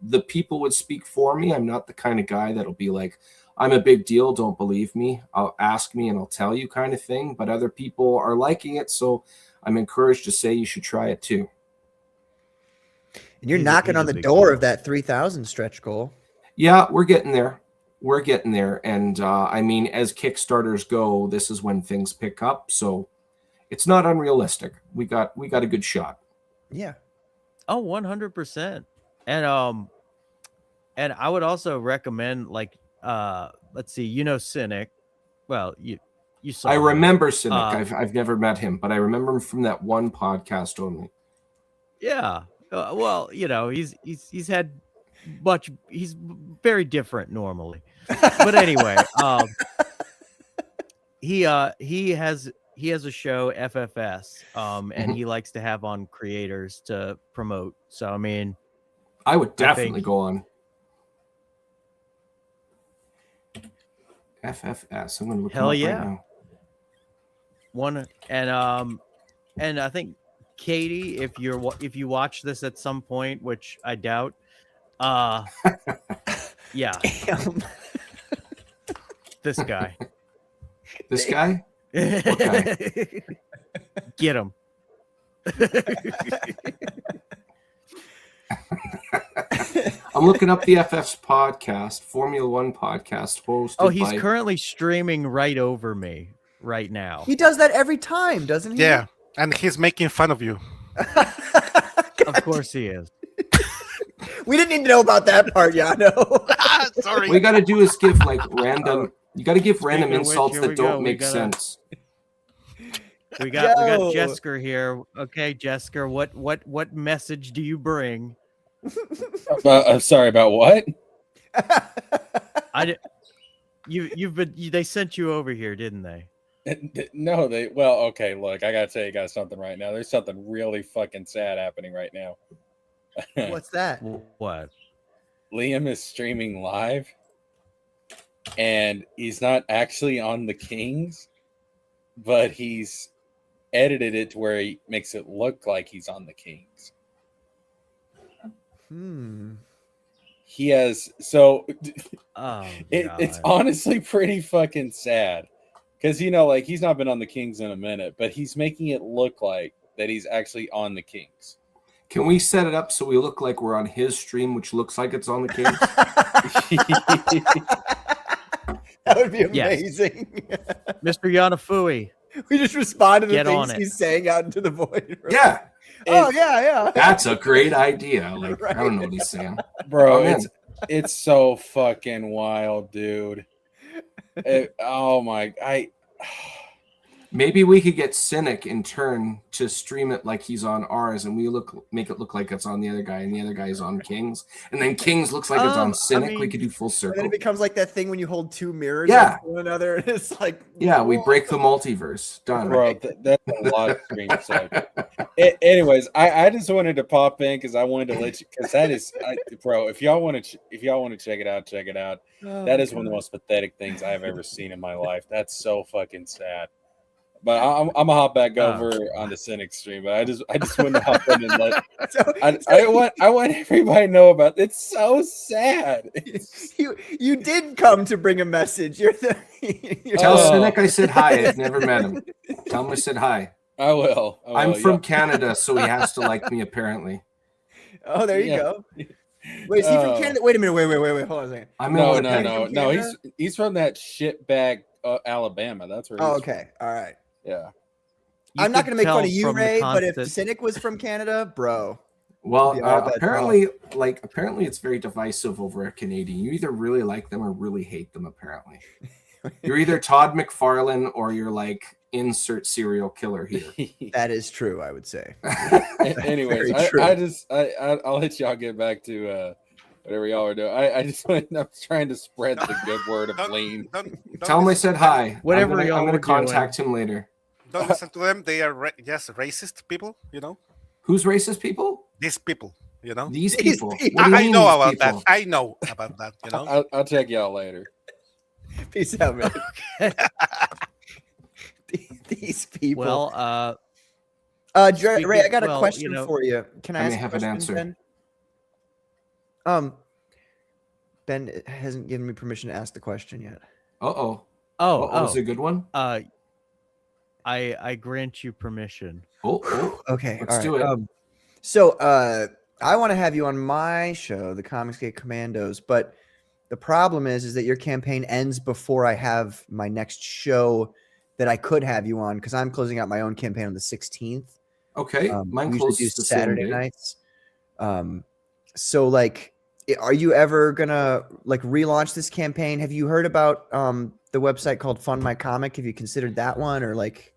the people would speak for me. I'm not the kind of guy that'll be like, I'm a big deal, don't believe me, I'll ask me and I'll tell you kind of thing. But other people are liking it, so I'm encouraged to say you should try it too. And you're knocking on the door of that 3,000 stretch goal. Yeah, we're getting there. And I mean, as Kickstarters go, this is when things pick up. So it's not unrealistic. We got a good shot. Yeah. Oh, 100%. And I would also recommend, like, let's see, Cynic. Well, you saw. I remember Cynic. I've never met him, but I remember him from that one podcast only. Yeah. Well, he's had much. He's very different normally, but anyway, he has a show, FFS, and he likes to have on creators to promote. So I mean, I would definitely go on FFS. I'm gonna look hell him up yeah. right now. And I think, Katie, if you watch this at some point, which I doubt, yeah. Damn. This guy. This guy? Okay. Get him. I'm looking up the FF's podcast, Formula One podcast, hosted Oh, he's by... currently streaming right over me right now. He does that every time, doesn't he? Yeah, and he's making fun of you. Of course he is. We didn't need to know about that part, Yano. Sorry. What you got to do is give like random. You got to give random Speaking of which, insults here that we don't go. make We gotta- sense. We got Yo. Jesker here. Okay, Jesker, what message do you bring? Sorry about what? They sent you over here, didn't they? No, okay, look, I gotta tell you guys something right now. There's something really fucking sad happening right now. What's that? What? Liam is streaming live, and he's not actually on the Kings, but he's edited it to where he makes it look like he's on the Kings. He has it's honestly pretty fucking sad because like he's not been on the Kings in a minute, but he's making it look like that he's actually on the Kings. Can we set it up so we look like we're on his stream, which looks like it's on the Kings? That would be amazing. Yes. Mr. Yanafui. We just respond to the Get things on it. he's saying out into the void. Right? Yeah. Oh, yeah. That's a great idea. Like, Right. I don't know what he's saying. Bro, I'm in. it's so fucking wild, dude. Maybe we could get Cynic in turn to stream it like he's on ours, and we make it look like it's on the other guy, and the other guy is on Kings, and then Kings looks like it's on Cynic. We could do full And circle. then it becomes like that thing when you hold two mirrors Yeah. next to one another, and it's like, Yeah, we break the multiverse. Done. Bro, that's a lot of stream anyways, I just wanted to pop in because I wanted to let you, because that is, bro. If y'all want to check it out, check it out. That is one of the most pathetic things I've ever seen in my life. That's so fucking sad. But I'm gonna hop back over on the Cynic stream. But I just wanted to hop in and let. I want everybody to know about. It's so sad. You did come to bring a message. Tell Cynic I said hi. I've never met him. Tell him I said hi. I will. I'm from Canada, so he has to like me apparently. Oh, there you go. Wait, is he from Canada? Wait a minute. Wait. Hold on a second. No. He's from that shitbag Alabama. That's where. Oh, okay. All right. Yeah. I'm not going to make fun of you, Ray, but if Cynic was from Canada, bro. Well, apparently it's very divisive over a Canadian. You either really like them or really hate them, apparently. You're either Todd McFarlane or you're like insert serial killer here. That is true, I would say. Anyways, I'll let y'all get back to whatever y'all are doing. I'm trying to spread the good word of lean. Tell him I said hi. Whatever I'm going to contact doing. him later. Don't listen to them. They are racist people, Who's racist people? These people, These people. I know about that. I know about that, I'll check y'all later. Peace out, man. These people. Well, Ray, I got a question for you. Can I ask have an answer? Ben? Ben hasn't given me permission to ask the question yet. Oh, was it a good one? I grant you permission. Oh. Okay, let's do it. So I want to have you on my show, the Comicsgate Commandos, but the problem is that your campaign ends before I have my next show that I could have you on, because I'm closing out my own campaign on the 16th. Okay, mine usually closes do the same Saturday day. nights. So like, are you ever gonna like relaunch this campaign? Have you heard about the website called Fund My Comic? Have you considered that one, or like?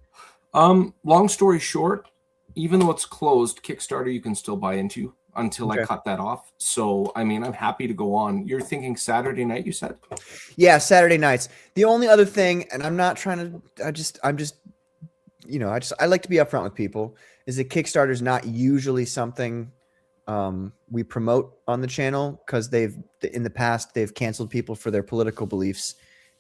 Long story short, even though it's closed, Kickstarter you can still buy into until I cut that off. So I mean, I'm happy to go on. You're thinking Saturday night, you said? Yeah, Saturday nights. The only other thing, and I'm not trying to, I like to be upfront with people, is that Kickstarter is not usually something we promote on the channel, because in the past they've canceled people for their political beliefs.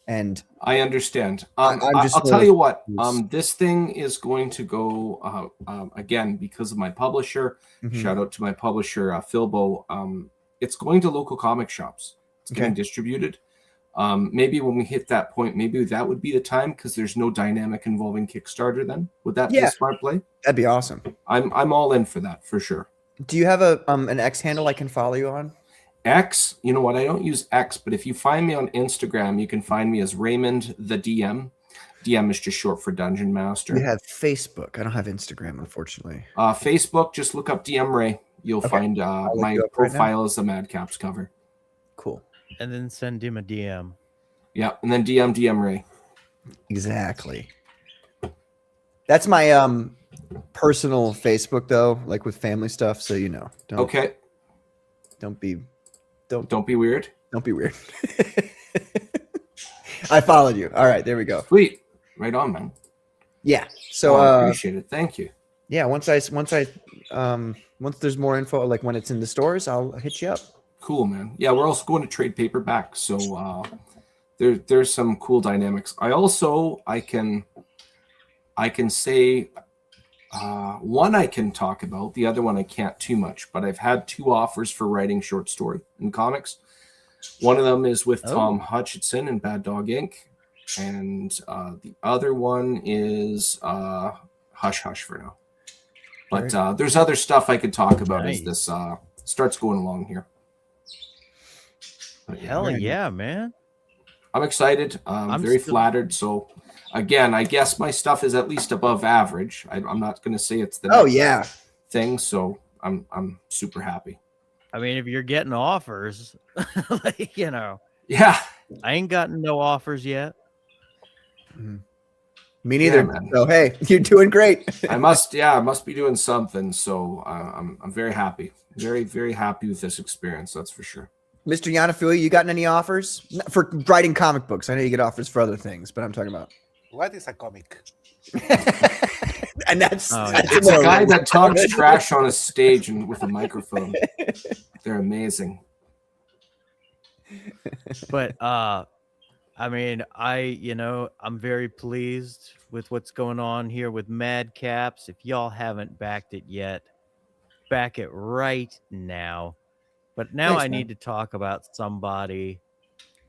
And I understand. I'll tell you what, this thing is going to go again because of my publisher. Mm-hmm. Shout out to my publisher, Philbo. It's going to local comic shops. It's getting distributed. Maybe when we hit that point, maybe that would be the time, because there's no dynamic involving Kickstarter then. Would that be a smart play? That'd be awesome. I'm all in for that, for sure. Do you have an X handle I can follow you on? X, you know what? I don't use X, but if you find me on Instagram, you can find me as Raymond the DM. DM is just short for Dungeon Master. We have Facebook. I don't have Instagram, unfortunately. Facebook, just look up DM Ray. You'll find my profile is the Madcaps cover. Cool. And then send him a DM. Yeah, and then DM Ray. Exactly. That's my personal Facebook though, like with family stuff. So Okay. Don't be weird. Don't be weird. I followed you. All right, there we go. Sweet. Right on, man. Yeah. So I appreciate it. Thank you. Yeah, once there's more info, like when it's in the stores, I'll hit you up. Cool, man. Yeah, we're also going to trade paperback, so there's some cool dynamics. I can say one I can talk about, the other one I can't too much, but I've had 2 offers for writing short story in comics. One of them is with Tom Hutchinson and Bad Dog Inc. And the other one is Hush Hush for now. But there's other stuff I could talk about as this starts going along here. But, Hell yeah, man. I'm excited. I'm very flattered. So, again, I guess my stuff is at least above average. I'm not going to say it's the thing. So I'm super happy. I mean, if you're getting offers, like, Yeah. I ain't gotten no offers yet. Mm-hmm. Me neither. Man. So hey, you're doing great. I must be doing something. So I'm very happy. Very, very happy with this experience. That's for sure. Mr. Yanafui, you gotten any offers for writing comic books? I know you get offers for other things, but I'm talking about. What is a comic? And that's it's a guy that talks trash on a stage and with a microphone. They're amazing. But I mean, I'm very pleased with what's going on here with Madcaps. If y'all haven't backed it yet, back it right now. But now I need to talk about somebody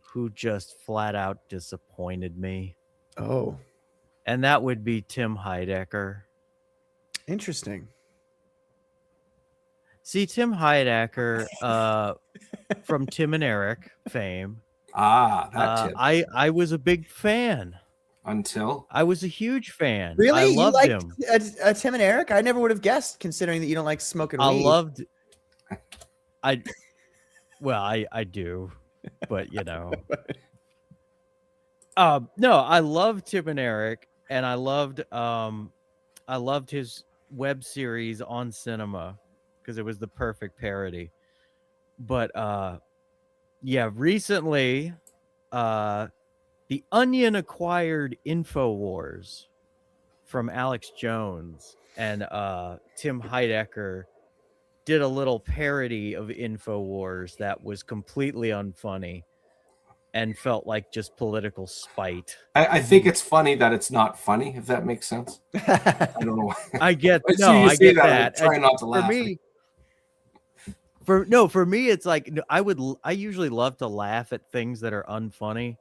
who just flat out disappointed me. Oh. And that would be Tim Heidecker. Interesting. See, Tim Heidecker, from Tim and Eric fame. That Tim. I was a big fan. Until? I was a huge fan. Really? I loved him. Tim and Eric? I never would have guessed, considering that you don't like smoking weed. I do, but no, I loved Tim and Eric, and I loved his web series on Cinema because it was the perfect parody. But recently, The Onion acquired InfoWars from Alex Jones, and Tim Heidecker did a little parody of InfoWars that was completely unfunny and felt like just political spite. I think it's funny that it's not funny, if that makes sense. I don't know why. I get that. Try not to laugh. For me, it's like I usually love to laugh at things that are unfunny,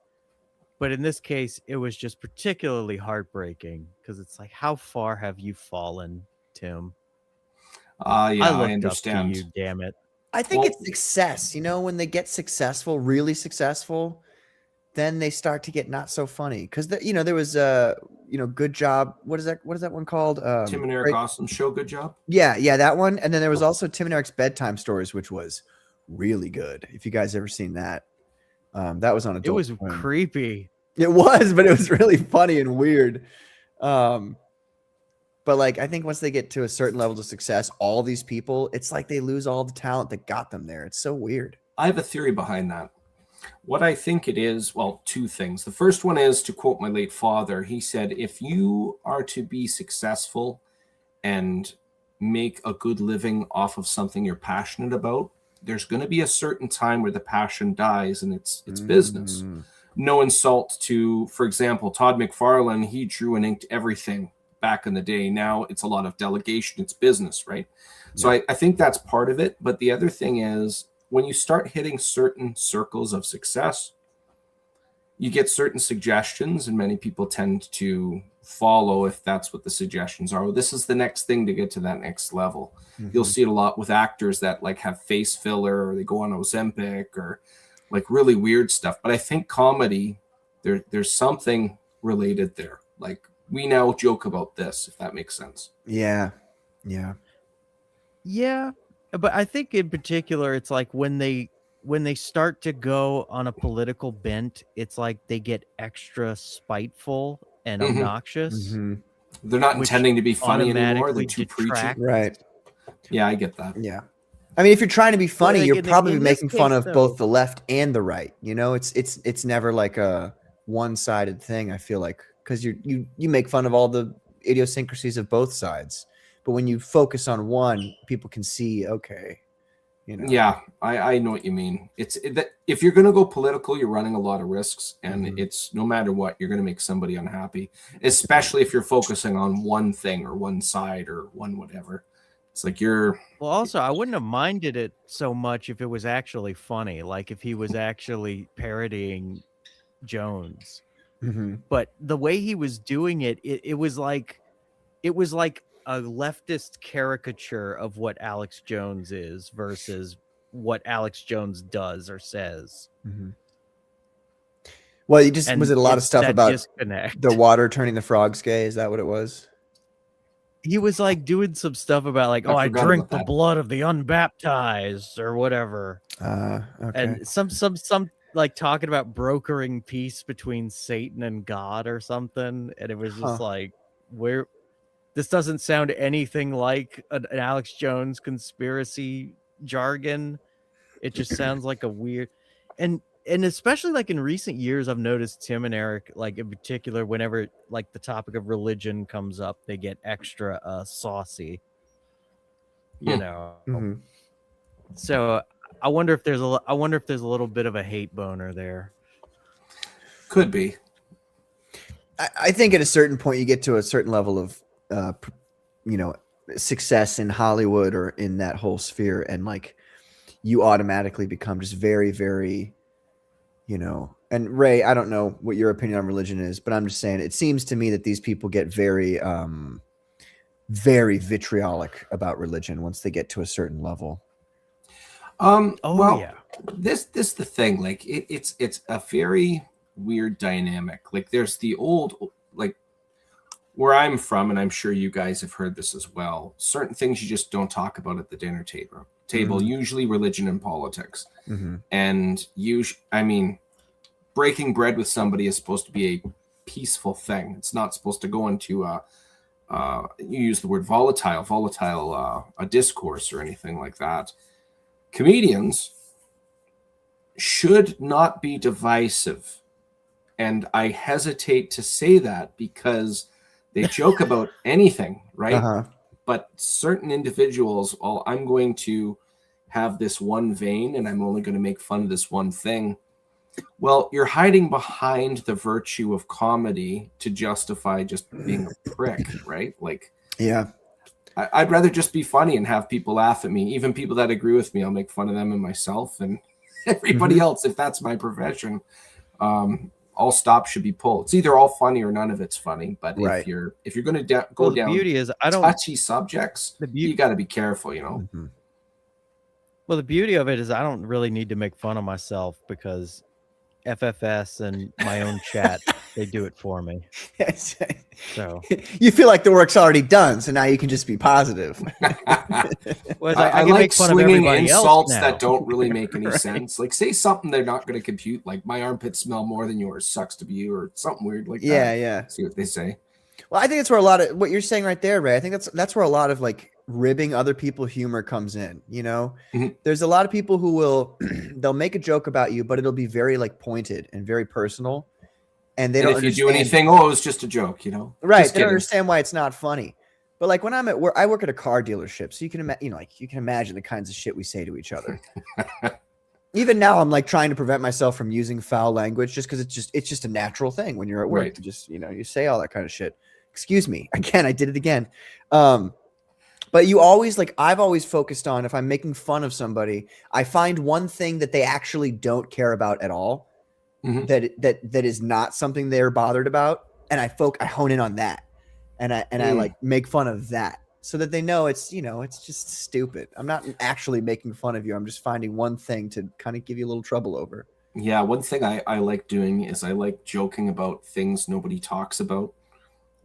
but in this case, it was just particularly heartbreaking because it's like, how far have you fallen, Tim? I understand. Up to you, damn it. I think it's success. When they get successful, really successful, then they start to get not so funny. Because there was Good Job. What is that one called? Tim and Eric Awesome Show. Good Job. Yeah, that one. And then there was also Tim and Eric's Bedtime Stories, which was really good. If you guys ever seen that, that was on Adult It was Swim. creepy. It was, but it was really funny and weird. But I think once they get to a certain level of success, all these people, it's like they lose all the talent that got them there. It's so weird. I have a theory behind that. What I think it is, well, 2 things. The first one is, to quote my late father, he said, if you are to be successful and make a good living off of something you're passionate about, there's going to be a certain time where the passion dies and it's business. No insult to, for example, Todd McFarlane. He drew and inked everything back in the day. Now it's a lot of delegation. It's business, right? Yeah. So I think that's part of it. But the other thing is, when you start hitting certain circles of success, you get certain suggestions, and many people tend to follow if that's what the suggestions are. Well, this is the next thing to get to that next level. You'll see it a lot with actors that like have face filler, or they go on Ozempic, or like really weird stuff. But I think comedy, there's something related there. Like we now joke about this, if that makes sense. Yeah. But I think in particular, it's like when they start to go on a political bent, it's like they get extra spiteful and obnoxious. They're not Which intending to be funny anymore. They're automatically too preachy. detract. Right. Yeah, I get that. Yeah. I mean, if you're trying to be funny, like you're in probably this making fun case, of though- both the left and the right. You know, it's never like a one-sided thing, I feel like, because you make fun of all the idiosyncrasies of both sides. But when you focus on one, people can see, okay, you know. Yeah, I know what you mean. That if you're going to go political, you're running a lot of risks, and it's no matter what, you're going to make somebody unhappy, especially if you're focusing on one thing or one side or one whatever. It's like you're. Well, also, I wouldn't have minded it so much if it was actually funny, like if he was actually parodying Jones. But the way he was doing it, it was like a leftist caricature of what Alex Jones is versus what Alex Jones does or says. Well, you just And was it a lot of it's stuff that about disconnect. the water turning the frogs gay? Is that what it was? He was like doing some stuff about like, I I forgot drink about the that. blood of the unbaptized or whatever. Okay. And some like talking about brokering peace between Satan and God or something. And it was just like, where this doesn't sound anything like an Alex Jones conspiracy jargon. It just sounds like a weird, and especially like in recent years, I've noticed Tim and Eric, like in particular, whenever like the topic of religion comes up, they get extra saucy, you know. So I wonder if there's a little bit of a hate boner there. Could be. I think at a certain point you get to a certain level of success in Hollywood or in that whole sphere, and like you automatically become just very, very, and Ray, I don't know what your opinion on religion is, but I'm just saying it seems to me that these people get very very vitriolic about religion once they get to a certain level. This the thing, like it's a very weird dynamic. Like there's the old, like where I'm from, and I'm sure you guys have heard this as well, certain things you just don't talk about at the dinner table, usually religion and politics. And breaking bread with somebody is supposed to be a peaceful thing. It's not supposed to go into you use the word volatile a discourse or anything like that. Comedians should not be divisive. And I hesitate to say that because they joke about anything, right? But certain individuals, I'm going to have this one vein and I'm only going to make fun of this one thing. Well, you're hiding behind the virtue of comedy to justify just being a prick, right? Like, yeah. I'd rather just be funny and have people laugh at me. Even people that agree with me, I'll make fun of them and myself and everybody else. If that's my profession, all stops should be pulled. It's either all funny or none of it's funny. But if you're going to go down, the beauty is touchy subjects. You got to be careful, Well, the beauty of it is I don't really need to make fun of myself because FFS and my own chat, they do it for me. So you feel like the work's already done, so now you can just be positive. Well, I can like make fun of slinging everybody else insults now. that don't really make any sense. Like say something they're not going to compute, like my armpits smell more than yours, sucks to be you, or something weird like that. Yeah. See what they say. Well, I think that's where a lot of what you're saying right there, Ray. I think that's where a lot of like ribbing other people humor comes in. There's a lot of people who they'll make a joke about you, but it'll be very like pointed and very personal. And they don't if you do anything, it was just a joke, Right. Just they don't kidding. understand why it's not funny. But like when I'm at work, I work at a car dealership, so you can you can imagine the kinds of shit we say to each other. Even now, I'm like trying to prevent myself from using foul language just because it's just a natural thing when you're at work to just you say all that kind of shit. Excuse me, again, I did it again. But you always I've always focused on if I'm making fun of somebody, I find one thing that they actually don't care about at all, Mhm. that is not something they're bothered about, and I hone in on that, and I like make fun of that so that they know it's it's just stupid. I'm not actually making fun of you. I'm just finding one thing to kind of give you a little trouble over. Yeah, one thing I like doing is I like joking about things nobody talks about.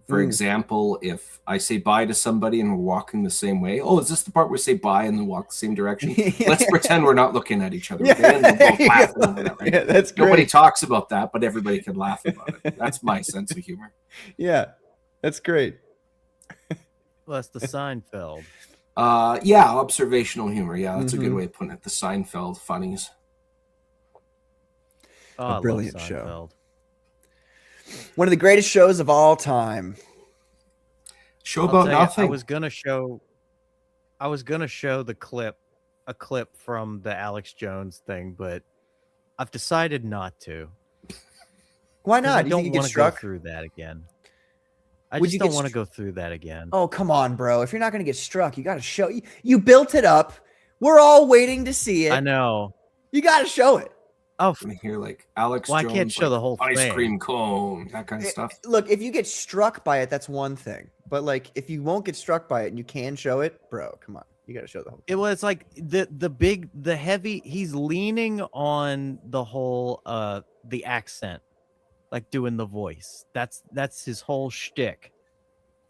For example, if I say bye to somebody and we're walking the same way, oh, is this the part where we say bye and then walk the same direction? Let's pretend we're not looking at each other. Okay? And we'll both laugh over that, right? Yeah, that's great. Nobody talks about that, but everybody can laugh about it. That's my sense of humor. Yeah, that's great. Well, that's the Seinfeld. Yeah, observational humor. Yeah, that's a good way of putting it. The Seinfeld funnies. Oh, I brilliant love show. Seinfeld. One of the greatest shows of all time. Show I'll about tell you, nothing. I was gonna show a clip from the Alex Jones thing, but I've decided not to. Why 'Cause not? I You don't think you get want to go struck? through that again. I Would just you don't get want to go through that again. Oh, come on, bro. If you're not going to get struck, you got to show. You built it up. We're all waiting to see it. I know. You got to show it. Oh, I'm gonna hear like Alex well, Jones, I can't show like, the whole ice thing. cream cone, that kind of stuff. Look, if you get struck by it, that's one thing. But like, if you won't get struck by it and you can show it, bro, come on. You got to show the whole thing. It's like the heavy. He's leaning on the whole the accent, like doing the voice. That's his whole shtick.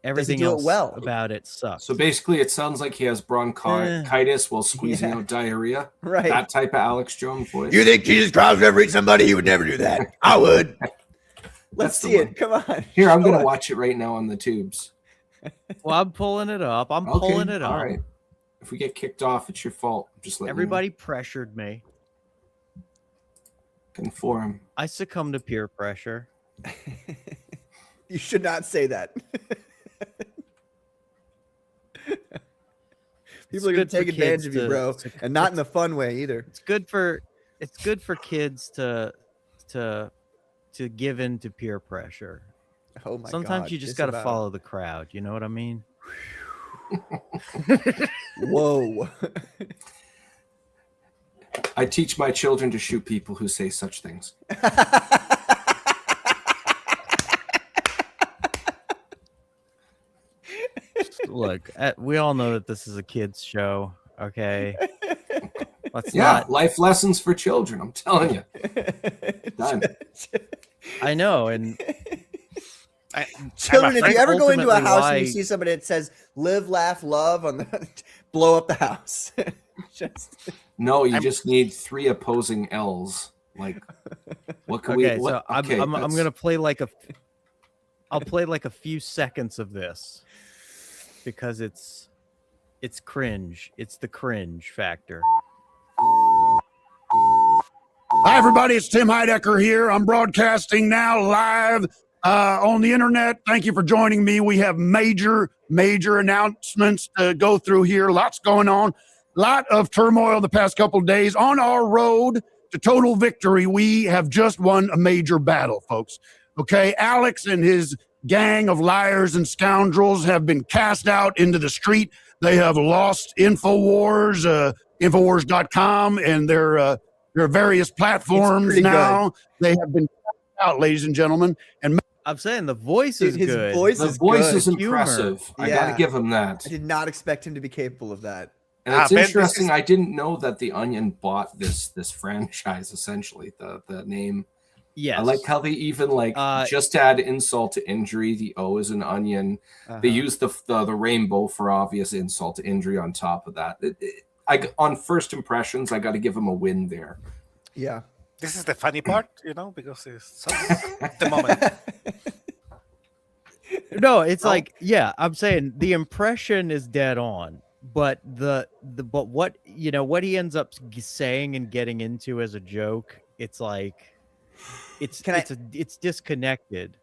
Everything do it else well? about it sucks. So basically, it sounds like he has bronchitis while squeezing Yeah. out diarrhea. Right. That type of Alex Jones voice. You think Jesus Christ would ever eat somebody? He would never do that. I would. Let's That's the see one. it. Come on. Here, I'm Show gonna us. watch it right now on the tubes. Well, I'm pulling it up. I'm pulling it up. All right. If we get kicked off, it's your fault. Just let Everybody pressured me. conform. I succumbed to peer pressure. You should not say that. People are going good to for take advantage kids of you, to- bro, to- and not in the fun way either. It's good for kids to give in to peer pressure. Oh my Sometimes God. you just got to follow the crowd. You know what I mean? Whoa. I teach my children to shoot people who say such things. Look, we all know that this is a kids show. Okay, let's Yeah, not. life lessons for children. I'm telling you. Done. I know, and Children, if you ever go into a ultimately house why- and you see somebody that says "live, laugh, love" on the, blow up the house. Just No, you just need 3 opposing L's. Like, what can Okay, we? What, so I'm that's- gonna play I'll play like a few seconds of this because it's cringe. It's the cringe factor. Hi, everybody. It's Tim HEIDECKER here. I'm broadcasting now live on the internet. Thank you for joining me. We have major announcements to go through here. Lots going on. Lot of turmoil the past couple of days. On our road to total victory, we have just won a major battle, folks. Okay, Alex and his gang of liars and scoundrels have been cast out into the street. They have lost InfoWars, Infowars.com, and their various platforms now. They have been cast out, ladies and gentlemen. And I'm saying the voice is his good. voice The is voice good. is impressive. I got to Yeah. give him that. I did not expect him to be capable of that. And it's Ben, this interesting. is- I didn't know that the Onion bought this franchise. Essentially, the name. Yes. I like how they even just to add insult to injury. The O is an onion. They use the rainbow for obvious insult to injury on top of that. On first impressions, I got to give them a win there. Yeah. This is the funny part, because it's at the moment. No, it's like, yeah, I'm saying the impression is dead on, but but what what he ends up saying and getting into as a joke, it's like it's disconnected.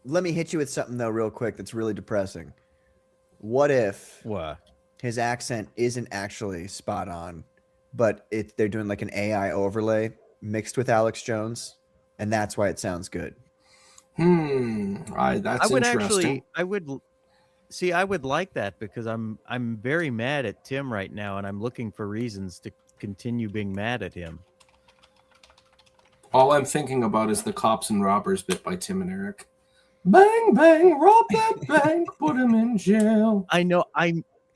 Let me hit you with something though, real quick. That's really depressing. What if What? his accent isn't actually spot on, but they're doing like an AI overlay mixed with Alex Jones, and that's why it sounds good. That's interesting. I would like that because I'm very mad at Tim right now, and I'm looking for reasons to continue being mad at him. All I'm thinking about is the Cops and Robbers bit by Tim and Eric. Bang, bang, rob that bank, put him in jail. I know.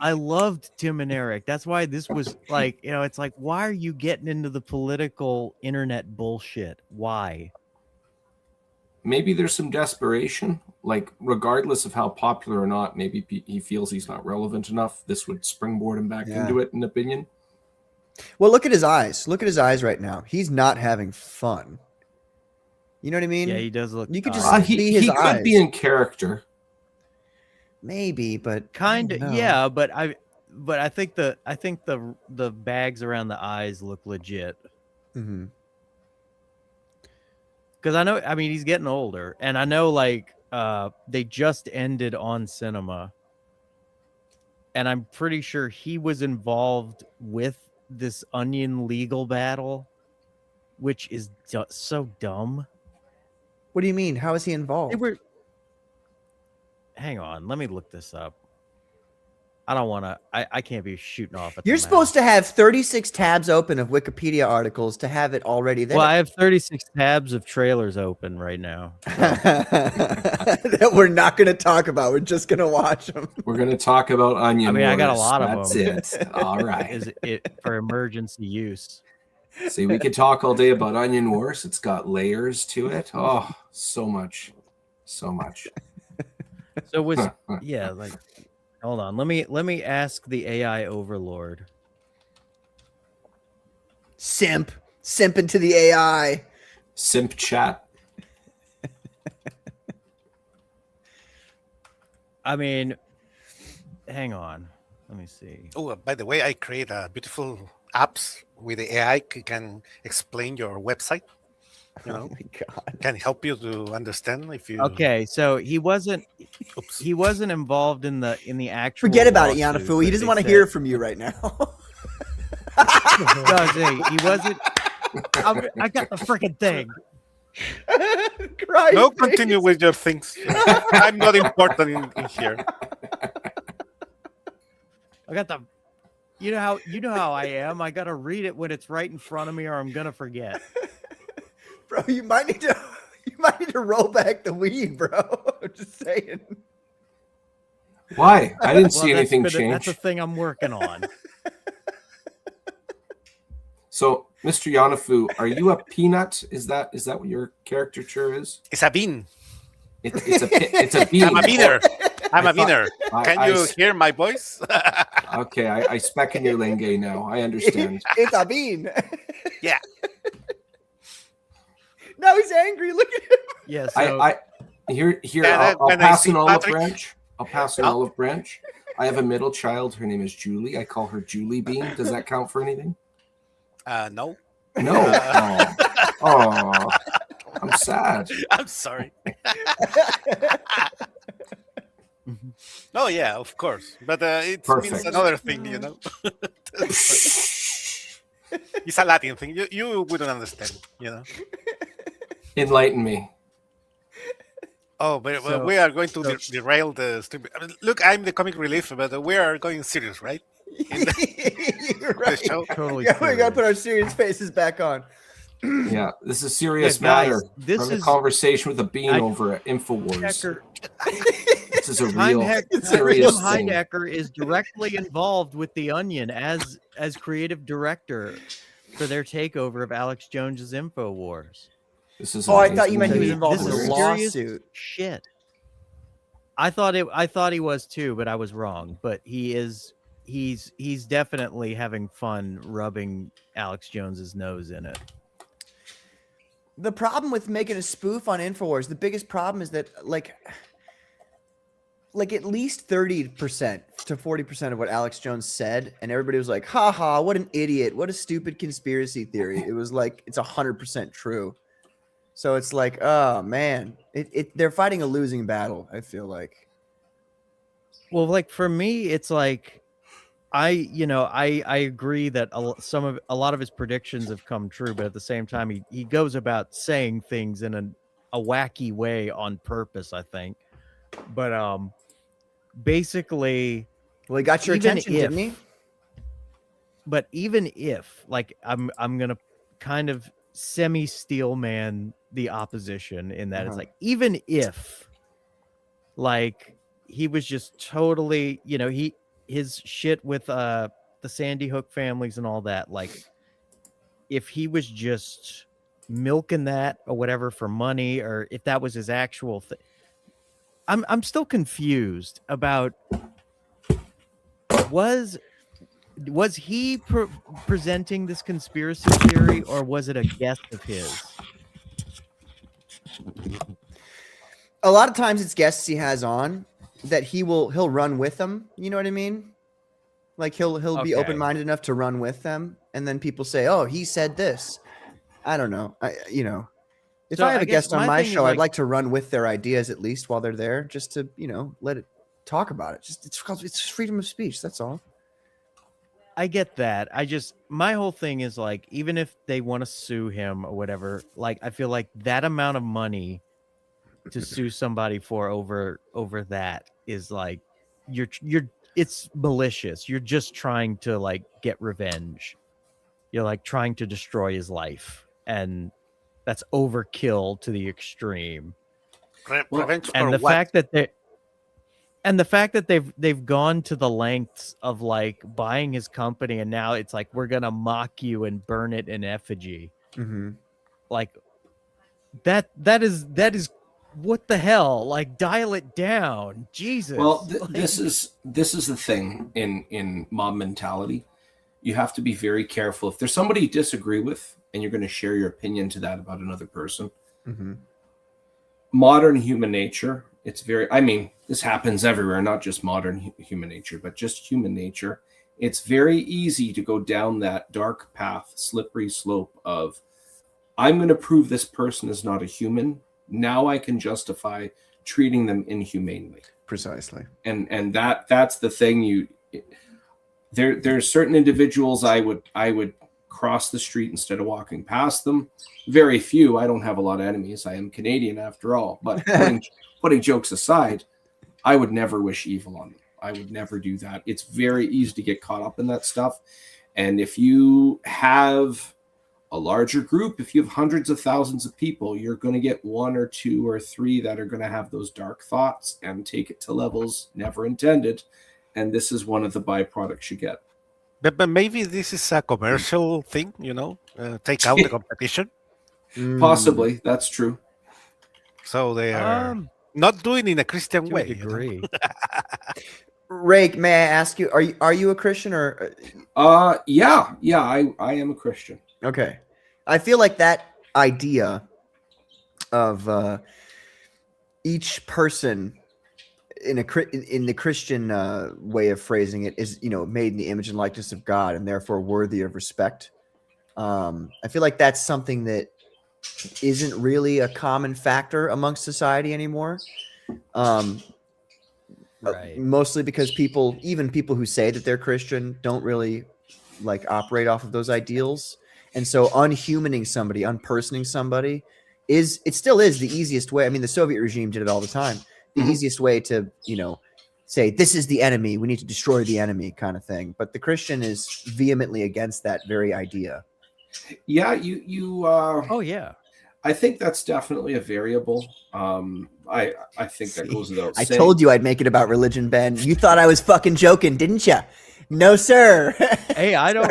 I loved Tim and Eric. That's why this was like, it's like, why are you getting into the political internet bullshit? Why? Maybe there's some desperation. Like, regardless of how popular or not, maybe he feels he's not relevant enough. This would springboard him back into it, in opinion. Well, look at his eyes. Look at his eyes right now. He's not having fun. You know what I mean? Yeah, he does look. You could just see his eyes. He could be in character. Maybe, but kind of. Yeah, but I think the bags around the eyes look legit. Mm-hmm. Because I mean, he's getting older, and I know like they just ended On Cinema, and I'm pretty sure he was involved with this Onion legal battle, which is so dumb. What do you mean? How is he involved? Hang on, let me look this up. I don't want to. I can't be shooting off at. You're supposed to have 36 tabs open of Wikipedia articles to have it already there. Well, I have 36 tabs of trailers open right now. That we're not going to talk about. We're just going to watch them. We're going to talk about Onion. I mean, Wars. I got a lot of them. That's it. All right. Is it for emergency use? See, we could talk all day about Onion Wars. It's got layers to it. Oh, so much. So much. So was yeah, like hold on. Let me ask the AI overlord. Simp into the AI. Simp chat. I mean, hang on. Let me see. Oh, by the way, I create beautiful apps with the AI. Can explain your website. You know, oh my God. Can help you to understand if you. Okay, so he wasn't involved in the actual. Forget about it, lawsuit, Yanafu. He doesn't want to hear from you right now. Does he? He wasn't. I got the freaking thing. Christ, No, continue with your things. I'm not important in here. I got the. You know how I am. I gotta read it when it's right in front of me, or I'm gonna forget. Bro, you might need to roll back the weed, bro. I'm just saying. Why? I didn't see anything change. That's the thing I'm working on. So, Mr. Yanafu, are you a peanut? Is that what your caricature is? It's a bean. It's a bean. I'm a beaner. I'm a beaner. Can you hear my voice? Okay, I spec in your lingue now. I understand. It's a bean. Yeah. Now he's angry. Look at him. Yeah. So I'll pass an olive branch. I'll pass an olive branch. I have a middle child. Her name is Julie. I call her Julie Bean. Does that count for anything? No. No. Oh, I'm sad. I'm sorry. Oh yeah, of course, but it means another thing, you know. It's a Latin thing. You wouldn't understand, you know. Enlighten me. Oh, but we are going to derail the stream. I mean, look, I'm the comic relief, but we are going serious, right? You're right. The show. Totally. Yeah, we gotta put our serious faces back on. Yeah, this is a serious guys, matter. this From is a conversation with a bean over at InfoWars. This is a Time real Tim serious thing. Heidecker is directly involved with the Onion as creative director for their takeover of Alex Jones's InfoWars. This is I thought you meant he was amazing. involved in This a is lawsuit. serious shit. I thought he was too, but I was wrong. But he's definitely having fun rubbing Alex Jones's nose in it. The problem with making a spoof on InfoWars, the biggest problem is that like at least 30% to 40% of what Alex Jones said, and everybody was like, haha, what an idiot, what a stupid conspiracy theory. It was like it's 100% true. So it's like, oh man, they're fighting a losing battle, I feel like. Well, like for me, it's like I agree that a lot of his predictions have come true, but at the same time, he goes about saying things in a wacky way on purpose, I think. But basically, Well, he got your attention, didn't he? But even if, like, I'm gonna kind of semi-steel man the opposition in that it's like, even if like he was just totally, you know, his shit with the Sandy Hook families and all that, like if he was just milking that or whatever for money, or if that was his actual thing, I'm still confused about was he presenting this conspiracy theory, or was it a guest of his? A lot of times it's guests he has on that he'll run with them. You know what I mean? Like he'll be open-minded enough to run with them, and then people say, "Oh, he said this." I don't know. If I have a guest on my show, I'd like to run with their ideas at least while they're there, just to let it talk about it. It's freedom of speech. That's all. I get that. My whole thing is like, even if they want to sue him or whatever, like I feel like that amount of money to sue somebody for over that is like it's malicious. You're just trying to like get revenge. You're like trying to destroy his life, and that's overkill to the extreme. Revenge and for the what? fact that they've gone to the lengths of like buying his company, and now it's like, we're gonna mock you and burn it in effigy. Like that is what the hell? Like, dial it down, Jesus. Well, this is the thing in mob mentality. You have to be very careful. If there's somebody you disagree with and you're going to share your opinion to that about another person, modern human nature, this happens everywhere, not just modern human nature, but just human nature. It's very easy to go down that dark path, slippery slope of, I'm going to prove this person is not a human. Now I can justify treating them inhumanely. Precisely. And that's the thing. There's certain individuals I would cross the street instead of walking past them. Very few. I don't have a lot of enemies. I am Canadian after all. But putting jokes aside, I would never wish evil on them. I would never do that. It's very easy to get caught up in that stuff. And if you have a larger group, if you have hundreds of thousands of people, you're going to get one or two or three that are going to have those dark thoughts and take it to levels never intended. And this is one of the byproducts you get. But maybe this is a commercial thing, take out the competition. Possibly, that's true. So they are not doing it in a Christian way. Agree. Rake, may I ask you, are you a Christian or? Yeah, I am a Christian. Okay. I feel like that idea of each person in the Christian way of phrasing it is, made in the image and likeness of God and therefore worthy of respect. I feel like that's something that isn't really a common factor amongst society anymore. Right. Mostly because even people who say that they're Christian don't really like operate off of those ideals. And so unhumaning somebody, unpersoning somebody still is the easiest way. I mean, the Soviet regime did it all the time. The easiest way to, say, this is the enemy, we need to destroy the enemy kind of thing. But the Christian is vehemently against that very idea. Yeah, oh yeah. I think that's definitely a variable. I think that goes without saying. I told you I'd make it about religion, Ben. You thought I was fucking joking, didn't you? No, sir. Hey, I know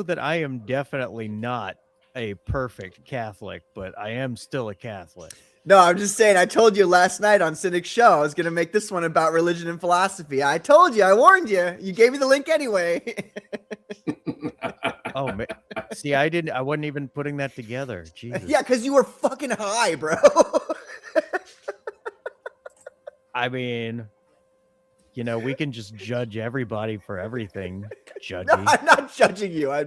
that I am definitely not a perfect Catholic, but I am still a Catholic. No, I'm just saying, I told you last night on Cynic's show, I was going to make this one about religion and philosophy. I told you, I warned you. You gave me the link anyway. Oh, man. See, I wasn't even putting that together. Jesus. Yeah, because you were fucking high, bro. I mean, we can just judge everybody for everything. No, I'm not judging you. I'm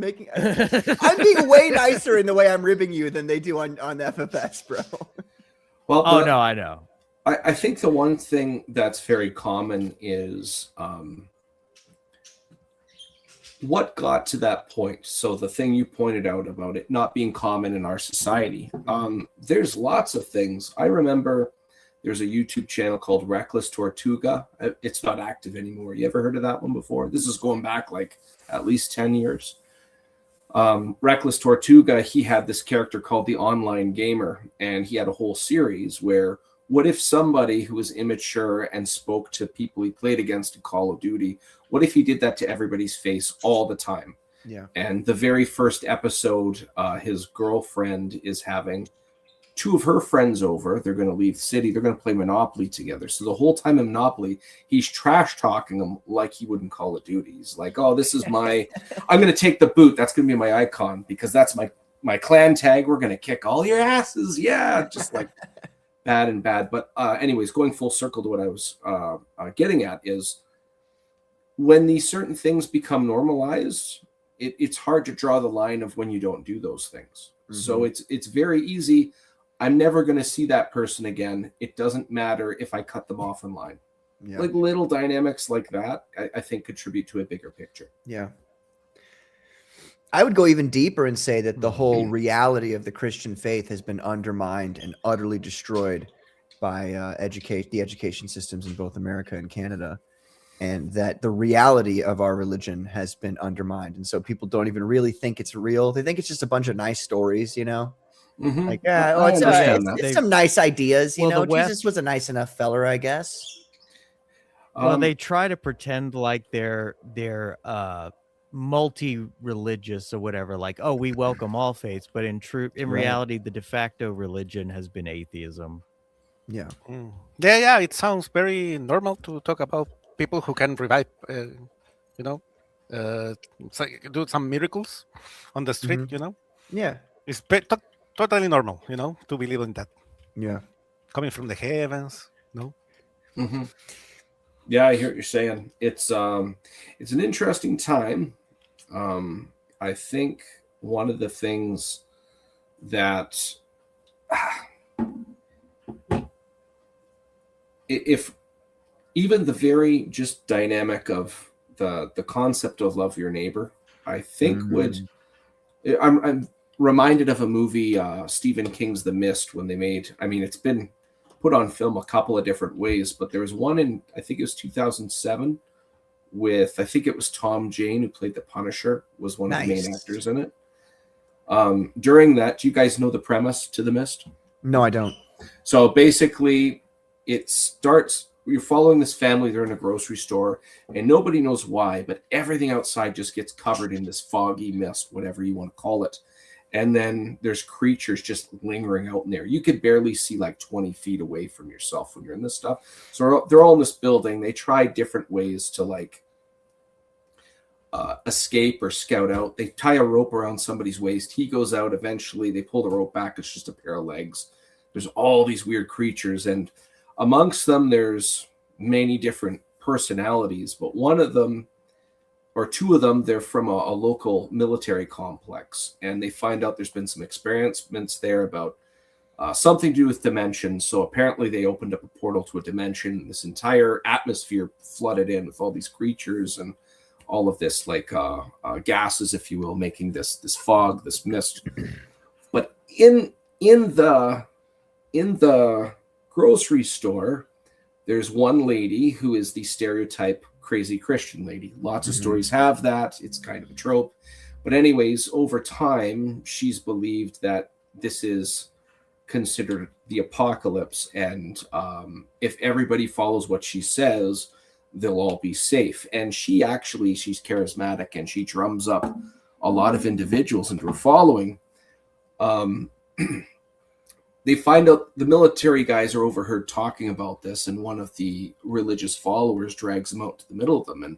being way nicer in the way I'm ribbing you than they do on FFS, bro. Well, no, I know. I think the one thing that's very common is what got to that point. So the thing you pointed out about it not being common in our society, there's lots of things. I remember there's a YouTube channel called Reckless Tortuga. It's not active anymore. You ever heard of that one before? This is going back like at least 10 years. Reckless Tortuga, he had this character called the Online Gamer, and he had a whole series where what if somebody who was immature and spoke to people he played against in Call of Duty, what if he did that to everybody's face all the time? Yeah. And the very first episode, his girlfriend is having 2 of her friends over. They're going to leave the city. They're going to play Monopoly together. So the whole time in Monopoly, he's trash talking them like he would in Call of Duty. He's like, oh, this is my, I'm going to take the boot. That's going to be my icon because that's my clan tag. We're going to kick all your asses. Yeah. Just like bad and bad. But anyways, going full circle to what I was getting at is when these certain things become normalized, it's hard to draw the line of when you don't do those things. Mm-hmm. So it's very easy. I'm never going to see that person again. It doesn't matter if I cut them off in line. Yeah. Like little dynamics like that, I think contribute to a bigger picture. Yeah. I would go even deeper and say that the whole reality of the Christian faith has been undermined and utterly destroyed by the education systems in both America and Canada. And that the reality of our religion has been undermined. And so people don't even really think it's real. They think it's just a bunch of nice stories, you know? Mm-hmm. Like, it's some nice ideas, you know? Jesus was a nice enough feller, I guess. Well, they try to pretend like they're multi-religious or whatever, like, oh, we welcome all faiths. But in reality, the de facto religion has been atheism. Yeah. Yeah, it sounds very normal to talk about people who can revive, do some miracles on the street, you know? Yeah. It's totally normal, you know, to believe in that. Yeah. Coming from the heavens, no? Mm-hmm. Yeah, I hear what you're saying. It's an interesting time. I think one of the things that if even the very just dynamic of the concept of love your neighbor, I think I'm reminded of a movie, Stephen King's The Mist, when they made, I mean, it's been put on film a couple of different ways, but there was one in, I think it was 2007 with, I think it was Tom Jane, who played the Punisher, was one of the main actors in it. During that, do you guys know the premise to The Mist? No, I don't. So basically it starts, you're following this family, they're in a grocery store, and nobody knows why, but everything outside just gets covered in this foggy mist, whatever you want to call it. And then there's creatures just lingering out in there. You could barely see like 20 feet away from yourself when you're in this stuff. So they're all in this building. They try different ways to like escape or scout out. They tie a rope around somebody's waist. He goes out. Eventually, they pull the rope back. It's just a pair of legs. There's all these weird creatures. And amongst them, there's many different personalities. But one of them, or two of them, they're from a local military complex, and they find out there's been some experiments there about something to do with dimensions. So apparently they opened up a portal to a dimension. This entire atmosphere flooded in with all these creatures and all of this like gases, if you will, making this fog, this mist. But in the grocery store, there's one lady who is the stereotype crazy Christian lady. Lots of stories have that. It's kind of a trope. But anyways, over time, she's believed that this is considered the apocalypse. And if everybody follows what she says, they'll all be safe. And she's charismatic, and she drums up a lot of individuals into her following. They find out the military guys are overheard talking about this, and one of the religious followers drags them out to the middle of them, and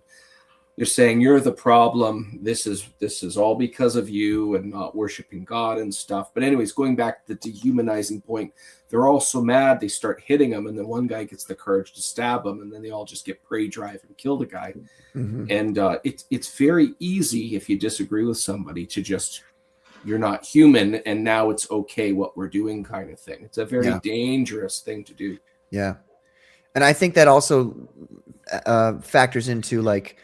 they're saying, "You're the problem. This is all because of you and not worshiping God and stuff." But anyways, going back to the dehumanizing point, they're all so mad they start hitting him, and then one guy gets the courage to stab him, and then they all just get prey drive and kill the guy. And it's very easy if you disagree with somebody to just, you're not human, and now it's okay what we're doing kind of thing. It's a very dangerous thing to do. Yeah. And I think that also factors into like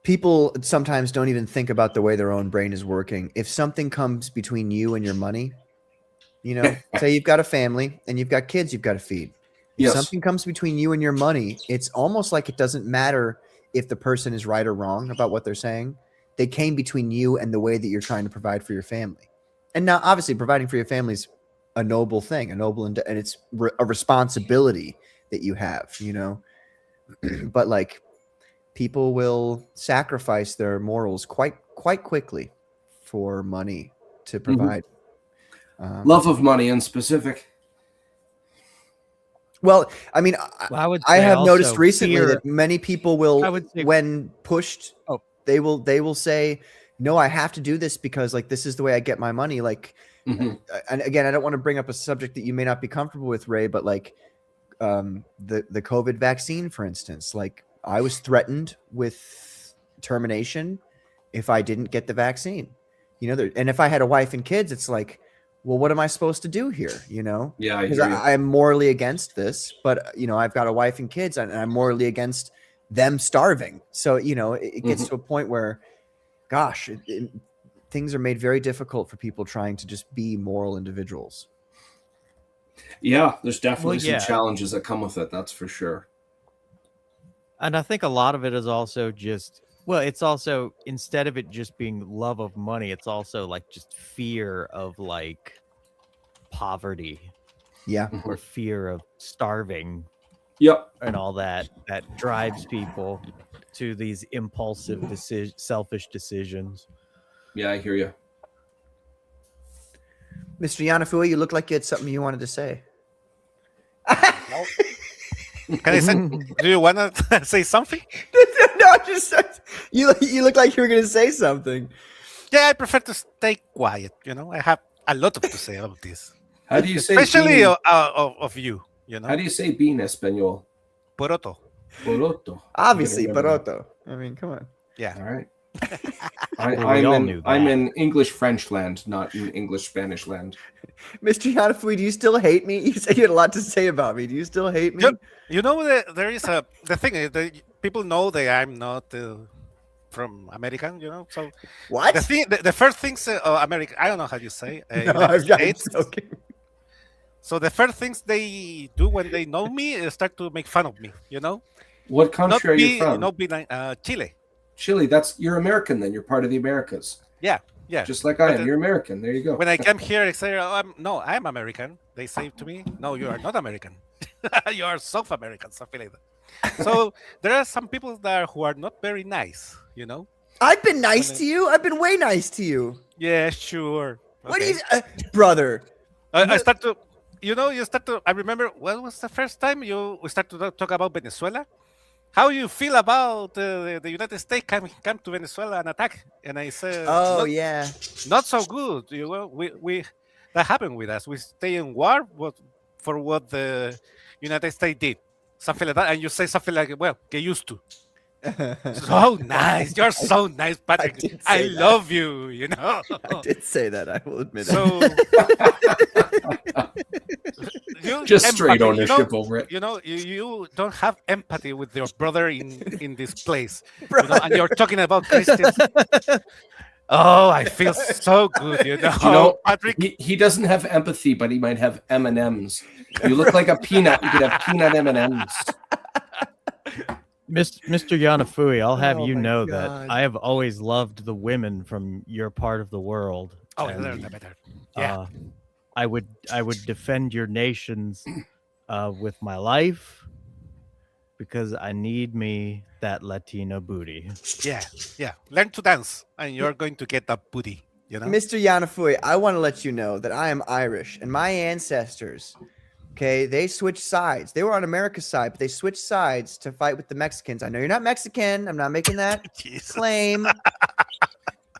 people sometimes don't even think about the way their own brain is working. If something comes between you and your money, you know, say you've got a family and you've got kids you've got to feed. If something comes between you and your money, it's almost like it doesn't matter if the person is right or wrong about what they're saying. they came between you and the way that you're trying to provide for your family. And now, obviously, providing for your family is a noble thing, and it's a responsibility that you have, you know. But like, people will sacrifice their morals quite quickly for money to provide. Love of money in specific. Well, I mean, I have noticed recently that many people will, when pushed, they will say, no, I have to do this because like this is the way I get my money. Like, and again, I don't want to bring up a subject that you may not be comfortable with, Ray, but like the COVID vaccine, for instance, like I was threatened with termination if I didn't get the vaccine, you know, and if I had a wife and kids, it's like, well, what am I supposed to do here? You know, because I'm morally against this, but you know, I've got a wife and kids and I'm morally against them starving. So, you know, it gets to a point where, gosh, things are made very difficult for people trying to just be moral individuals. Yeah, there's definitely some challenges that come with it. That's for sure. And I think a lot of it is also just, well, it's also, instead of it just being love of money, it's also like just fear of like poverty. Yeah. Or fear of starving. Yep. And all that drives people to these impulsive, selfish decisions. Yeah, I hear you. Mr. Yanafui, you look like you had something you wanted to say. Can I say? Do you want to say something? No, just you look like you were going to say something. Yeah, I prefer to stay quiet. You know, I have a lot to say about this. How do you say, especially of you? You know, how do you say bean Espanol? Poroto. Poroto. Obviously, poroto. I mean, come on. Yeah. All right. I'm in English French land, not in English Spanish land. Mr. Yanafui, do you still hate me? You said you had a lot to say about me. Do you still hate me? You know, there is the thing is that people know that I'm not from American, you know. So what? The first things American, I don't know how you say. I'm joking. So the first things they do when they know me is start to make fun of me, you know. What country are you from? Not be like Chile. Chile. You're American then. You're part of the Americas. Yeah. Yeah. Just like I am. You're American. There you go. When I come here, I say, I'm American. They say to me, no, you are not American. You are South American, something like that. So there are some people there who are not very nice, you know. I've been nice to you. I've been way nice to you. Yeah, sure. What do you, brother? I start to, I remember, when was the first time we start to talk about Venezuela? How you feel about the United States come to Venezuela and attack? And I said, not so good. You know, we that happened with us. We stay in war for what the United States did, something like that. And you say something like, "Well, get used to." So nice. You're so nice, Patrick. I love you. You know. I did say that. I will admit it. Just straight ownership over it. You know, you don't have empathy with your brother in this place. You know, and you're talking about Christians. Oh, I feel so good. You know, Patrick. He doesn't have empathy, but he might have M&Ms. You look like a peanut. You could have peanut M&Ms. Mr. Yanafui, I'll have you know that I have always loved the women from your part of the world. Oh, they're better. Yeah. I would defend your nations with my life because I need me that Latino booty. Yeah. Learn to dance, and you're going to get that booty. You know, Mr. Yanafui, I want to let you know that I am Irish, and my ancestors. Okay, they switched sides. They were on America's side, but they switched sides to fight with the Mexicans. I know you're not Mexican. I'm not making that claim.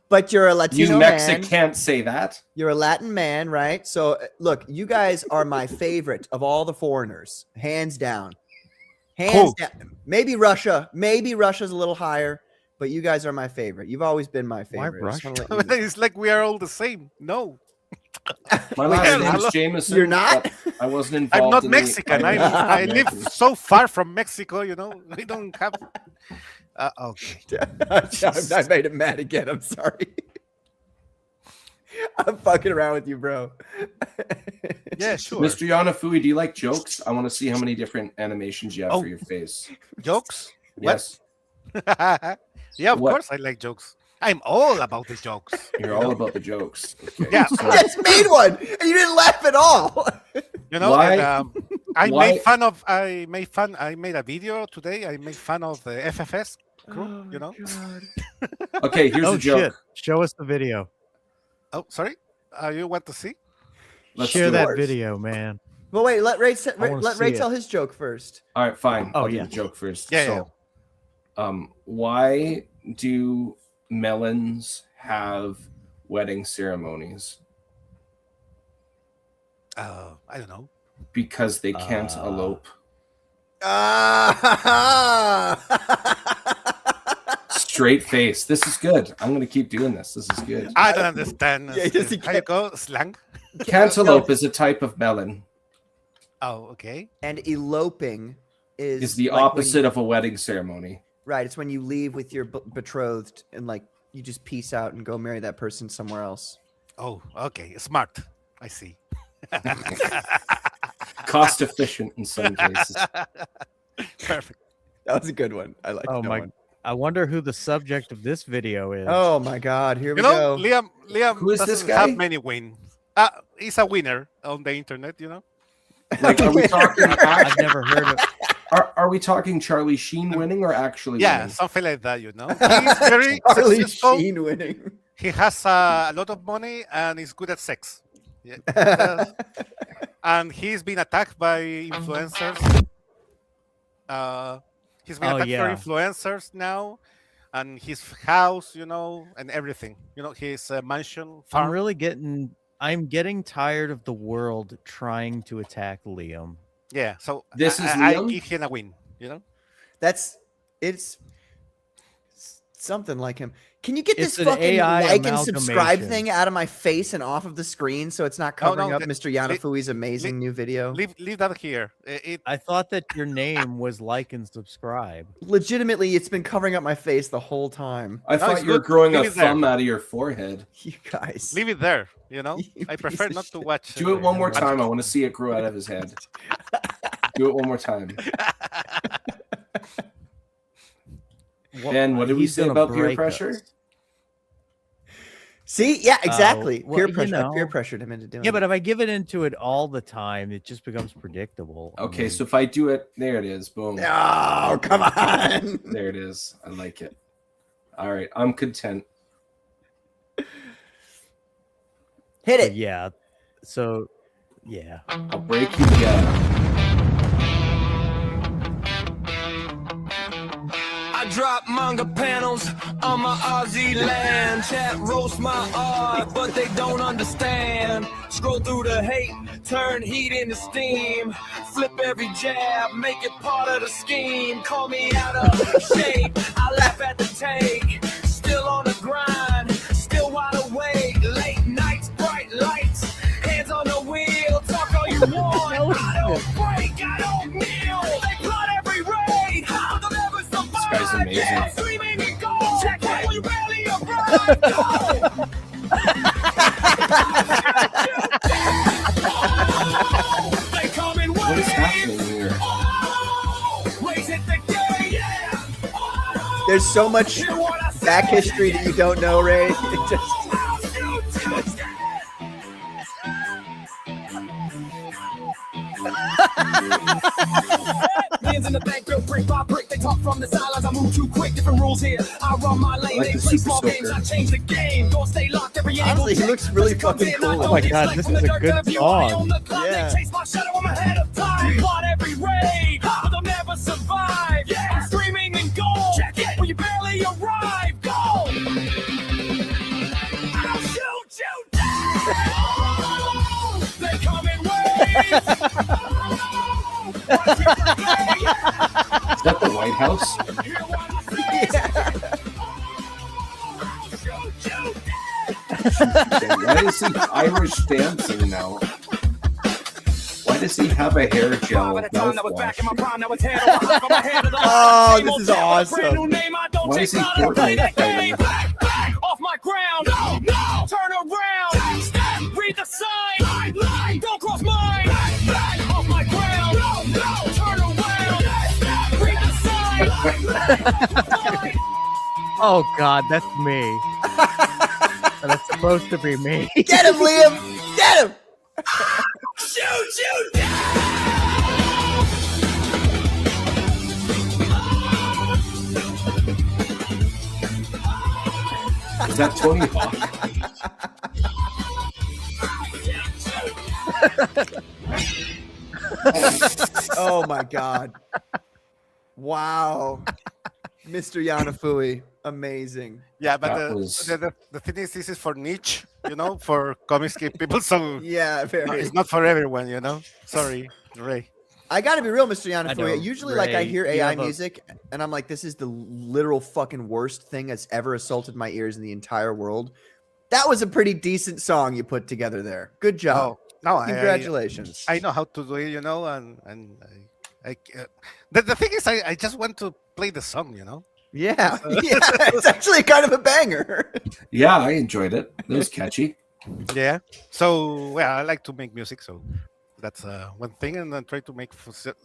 But you're a Latino man. You can't say that. You're a Latin man, right? So, look, you guys are my favorite of all the foreigners. Hands down. Hands down. Maybe Russia. Maybe Russia's a little higher, but you guys are my favorite. You've always been my favorite. Why Russia? It's like we are all the same. No. My last name is Jameson. You're not? I wasn't involved. I'm not Mexican. I live so far from Mexico, you know. We don't have. Okay. I made him mad again. I'm sorry. I'm fucking around with you, bro. Yeah, sure. Mr. Yanafui, do you like jokes? I want to see how many different animations you have for your face. Jokes? Yes. Yeah, of course I like jokes. I'm all about the jokes. You're all about the jokes. Okay. Yeah. You just made one, and you didn't laugh at all. You know, Why- and, I why- made fun of. I made a video today. I made fun of the FFS crew. You know. Okay, here's Oh a joke. shit! Show us the video. Oh, sorry. You want to see? Let's Share do that it. video, man. Well, wait. Let Ray wanna see it. tell his joke first. All right, fine. Oh, I'll do yeah. the joke first. Yeah, So, why do melons have wedding ceremonies? I don't know. Because they can't elope. Straight face. This is good. I'm going to keep doing this. This is good. I don't understand. Yeah, just he How you go slang? Cantaloupe is a type of melon. Oh, okay. And eloping Is the like when opposite you- of a wedding ceremony. right. It's when you leave with your betrothed and like you just peace out and go marry that person somewhere else. Oh, okay. Smart. I see. Cost efficient in some cases. Perfect. That was a good one. I like Oh that my! one. I wonder who the subject of this video is. Oh my God! Here we You know, go. Liam Who is this doesn't guy? have many wins. He's a winner on the internet, you know. Like, are we talking? I've never heard of. Are we talking Charlie Sheen winning or actually Yeah, winning? something like that, you know. He's very Charlie successful. Sheen winning. He has a lot of money and he's good at sex. Yeah. And he's been attacked by influencers. He's been Oh, attacked yeah. for influencers now, and his house, you know, and everything. You know, his mansion farm. I'm getting tired of the world trying to attack Liam. Yeah. So This is I Liam? give him a win. You know. It's something like him. Can you get It's this an fucking AI like and subscribe amalgamation. thing out of my face and off of the screen so it's not No, covering no, up the- Mr. Yanafui's amazing new video? Leave that here. I thought that your name was like and subscribe. Legitimately, it's been covering up my face the whole time. I thought it's you were good. growing a Leave it there. thumb out of your forehead. You guys. Leave it there. You know. You I piece prefer of not to shit. watch. Do it one more Madcaps. time. I want to see it grow out of his head. Do it one more time. And what did we He's say gonna about peer break pressure? us. See, yeah, exactly. well, peer you pressure. I know. peer pressured him into doing Yeah, it. but if I give it into it all the time, it just becomes predictable. I Okay, mean, so if I do it, there it is. Boom. Oh, come on. There it is. I like it. All right, I'm content. Hit but it. yeah. So, yeah. I'll break you down. I drop manga panels on my Aussie land. Chat roast my art, but they don't understand. Scroll through the hate, turn heat into steam. Flip every jab, make it part of the scheme. Call me out of shape, I laugh at the take. Still on the grind, still wide awake. Late nights, bright lights, hands on the wheel. Talk all you want, I don't break, I don't kneel. They plot every raid, how they'll never survive. This guy's amazing. Yeah, screaming and go. Check it when you barely arrive. Go. They come in What is waves. happening here? Raise it the gate. Yeah. There's so much Hear what I say. back history that you don't know, Ray. It just Hands in the bank, real brick by brick. They talk from the sidelines. I move too quick. Different rules here. I run my lane. Like They the play Super small games. Soaker. I change the game. Don't stay locked. Every Honestly, he angle looks really check. Comes fucking in, I cool. don't Oh my get God, slack this from is the a dirt. good Gotta be on song. the clock. Yeah. They chase my shadow. I'm ahead of time. Plot every raid, but they'll never survive. I'm screaming in gold. Check it when you barely arrive. Go. I'll shoot you down. They come in waves. Is that the White House? Why is he Irish dancing now? Why does he have a hair gel mouthwash? Oh, this is awesome. Why is he Fortnite fighting? Off my ground, no, turn around, read the sign, don't cross mine. Off my ground, no, turn around, read the sign. Oh God, that's me. That's supposed to be me. Get him, Liam! Get him! Is that Tony Hawk? Oh my God! Wow, Mr. Yanafui, amazing. Yeah, but That was- the thing is, this is for niche, for comic people. So Yeah, very. it's not for everyone, Sorry, Ray. I got to be real, Mr. I know, Yanafui. Usually, like I Ray, hear you AI have a- music, and I'm like, this is the literal fucking worst thing that's ever assaulted my ears in the entire world. That was a pretty decent song you put together there. Good job. Oh no, Congratulations. I know how to do it, and the thing is, I just want to play the song, Yeah, yeah, it's actually kind of a banger. Yeah, I enjoyed it. It was catchy. Yeah. So I like to make music, so that's one thing, and then try to make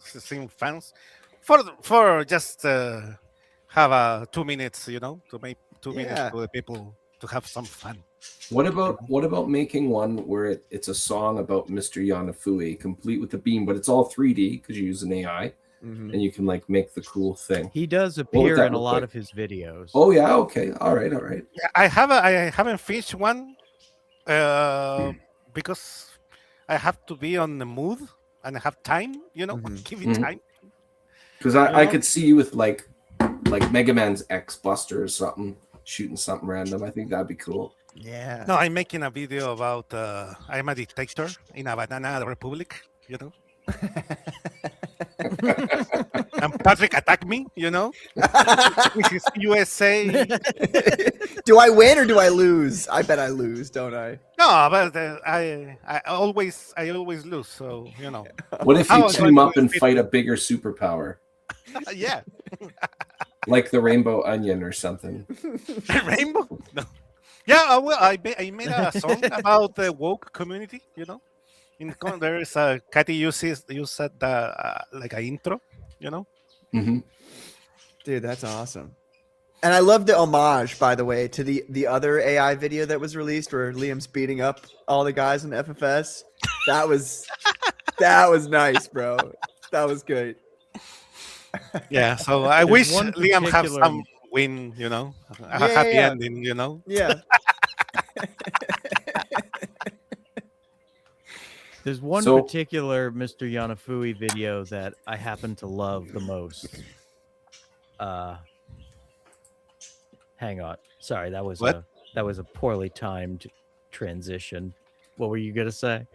sing fans for just have 2 minutes, to make 2 minutes Yeah. for the people to have some fun. What about making one where it's a song about Mr. Yanafui, complete with the beam, but it's all 3D because you use an AI, Mhm. and you can like make the cool thing. He does would appear that in a look lot like? of his videos. Oh yeah, okay, all right. Yeah, I haven't finished one because I have to be on the mood and I have time, Mhm. give it Mhm. time. Because I know? could see you with like Mega Man's X Buster or something, shooting something random. I think that'd be cool. Yeah. No, I'm making a video about I'm a dictator in a banana republic, and Patrick attacked me, which is USA. Do I win or do I lose? I bet I lose, don't I? No, but I always lose. So What if How you am I team up going and to fight a bigger superpower, yeah, like the Rainbow Onion or something? rainbow. No. Yeah, well, I made a song about the woke community. There is a Cathy uses like an intro. Mm-hmm. Dude, that's awesome. And I love the homage, by the way, to the other AI video that was released where Liam's beating up all the guys in the FFS. That was nice, bro. That was good. Yeah, so I wish one Liam have particular- some win. A Yeah, happy yeah. ending. Yeah. There's one So- particular Mr. Yanafui video that I happen to love the most. Hang on. Sorry, that was What? a poorly timed transition. What were you gonna say?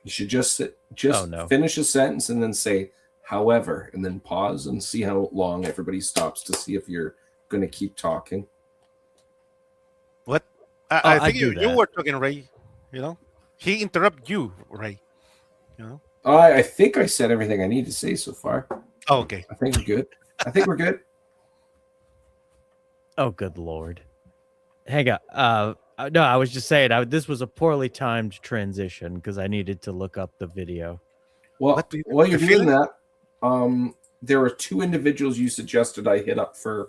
You should just Oh, no. finish a sentence and then say however, and then pause and see how long everybody stops to see if you're going to keep talking. What? I I think do you that. were talking, Ray. He interrupted you, Ray. I think I said everything I need to say so far. Oh, okay. I think we're good. I think we're good. Oh, good lord. Hang on. No, I was just saying this was a poorly timed transition because I needed to look up the video. Well, What do you- while you're the doing feeling? that, there were two individuals you suggested I hit up for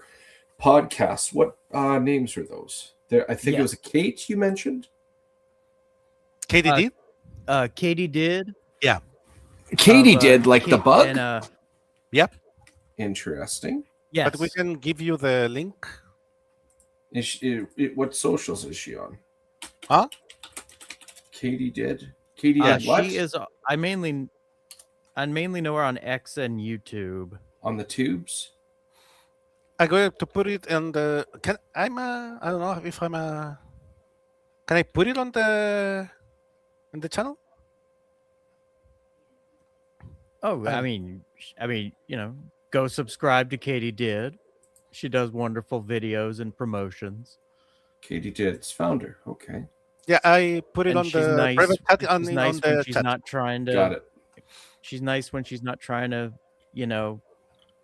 podcasts. What names were those? I think Yeah. it was a Kate you mentioned. KDD? Katie did. Katie of, did, like the Kate bug? and, Interesting. yes. But we can give you the link. Is she, what socials is she on? Huh? Katie did. Katie did what? She is. I mainly know her on X and YouTube. On the tubes. I'm going to put it on the. I don't know if I'm a. Can I put it on the channel? Oh, I mean, go subscribe to Katie Did. She does wonderful videos and promotions. Katie did. It's founder. Okay. Yeah, I put it And on she's the nice. private chat on, She's on nice the when she's chat. not trying to. Got it. She's nice when she's not trying to,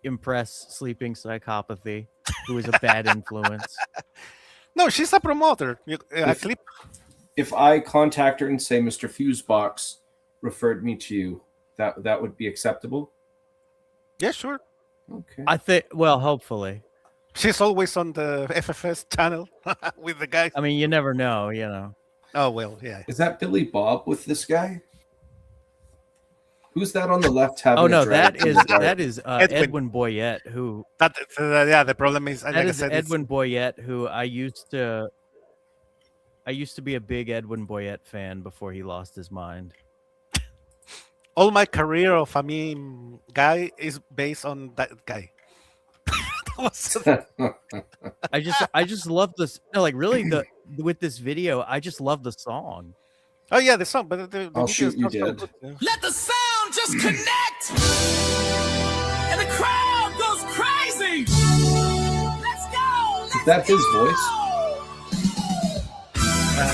impress sleeping psychopathy, who is a bad influence. No, she's a promoter. A If- clip. If I contact her and say Mr. Fusebox referred me to you, that would be acceptable. Yeah, sure. Okay. I think. Well, hopefully. She's always on the FFS channel with the guys. I mean, you never know. You know. Oh well, yeah. Is that Billy Bob with this guy? Who's that on the left having Oh a no, drag that is in the dark? that is Edwin Boyette, who Yeah, the problem is, that like I is said, Edwin Boyette, who I used to be a big Edwin Boyette fan before he lost his mind. all my career of a meme guy is based on that guy. I just love this. No, like really, with this video, I just love the song. Oh yeah, the song, but the I'll video shoot is you not so dead. good, yeah. Let the sound just connect, and the crowd goes crazy. Let's go. Is that his voice?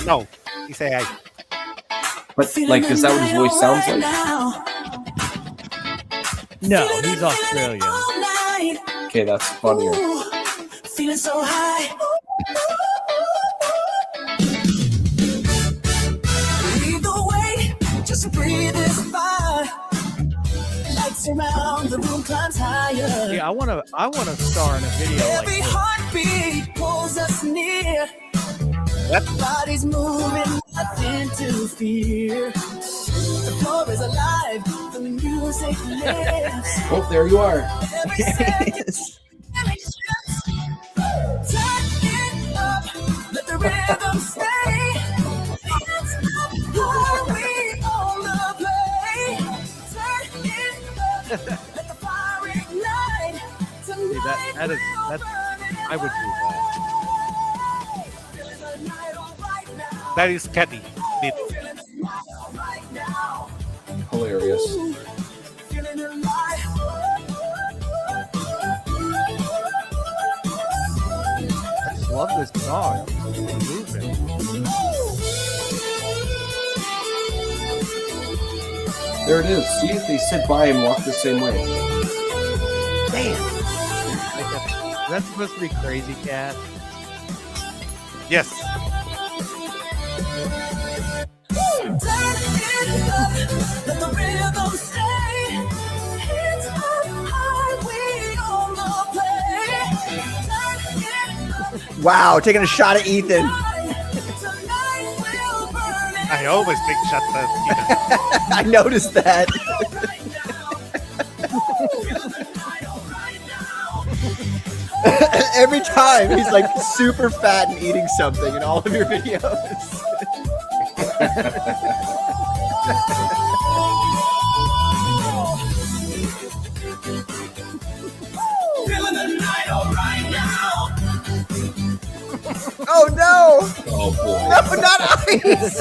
No, he's AI. But like, is that what his voice sounds like? No, he's Australian. Okay, that's funnier. Feeling so high. Lead the way, just breathe this fire. Lights around the room climbs higher. Yeah, I want to star in a video like Every this. heartbeat pulls us near. Bodies moving, nothing to fear. The floor is alive, the music lives. Oh, there you are. Every second, every shift. Turn it up, let the rhythm stay. Hands up, high, we on the play. Turn it up, let the fire ignite. See, that's I would do that. That is Cathy. Hilarious. I just love this song. It's moving. There it is. See, they sit by and walk the same way. Damn. That's supposed to be Crazy Cat. Yes. Let the rhythm stay. Hands up high, we on the play. Wow, taking a shot at Ethan. I always take shots at I noticed that. Every time he's like super fat and eating something in all of your videos. Feeling the night all right now. Oh no! Oh boy. No, not ice!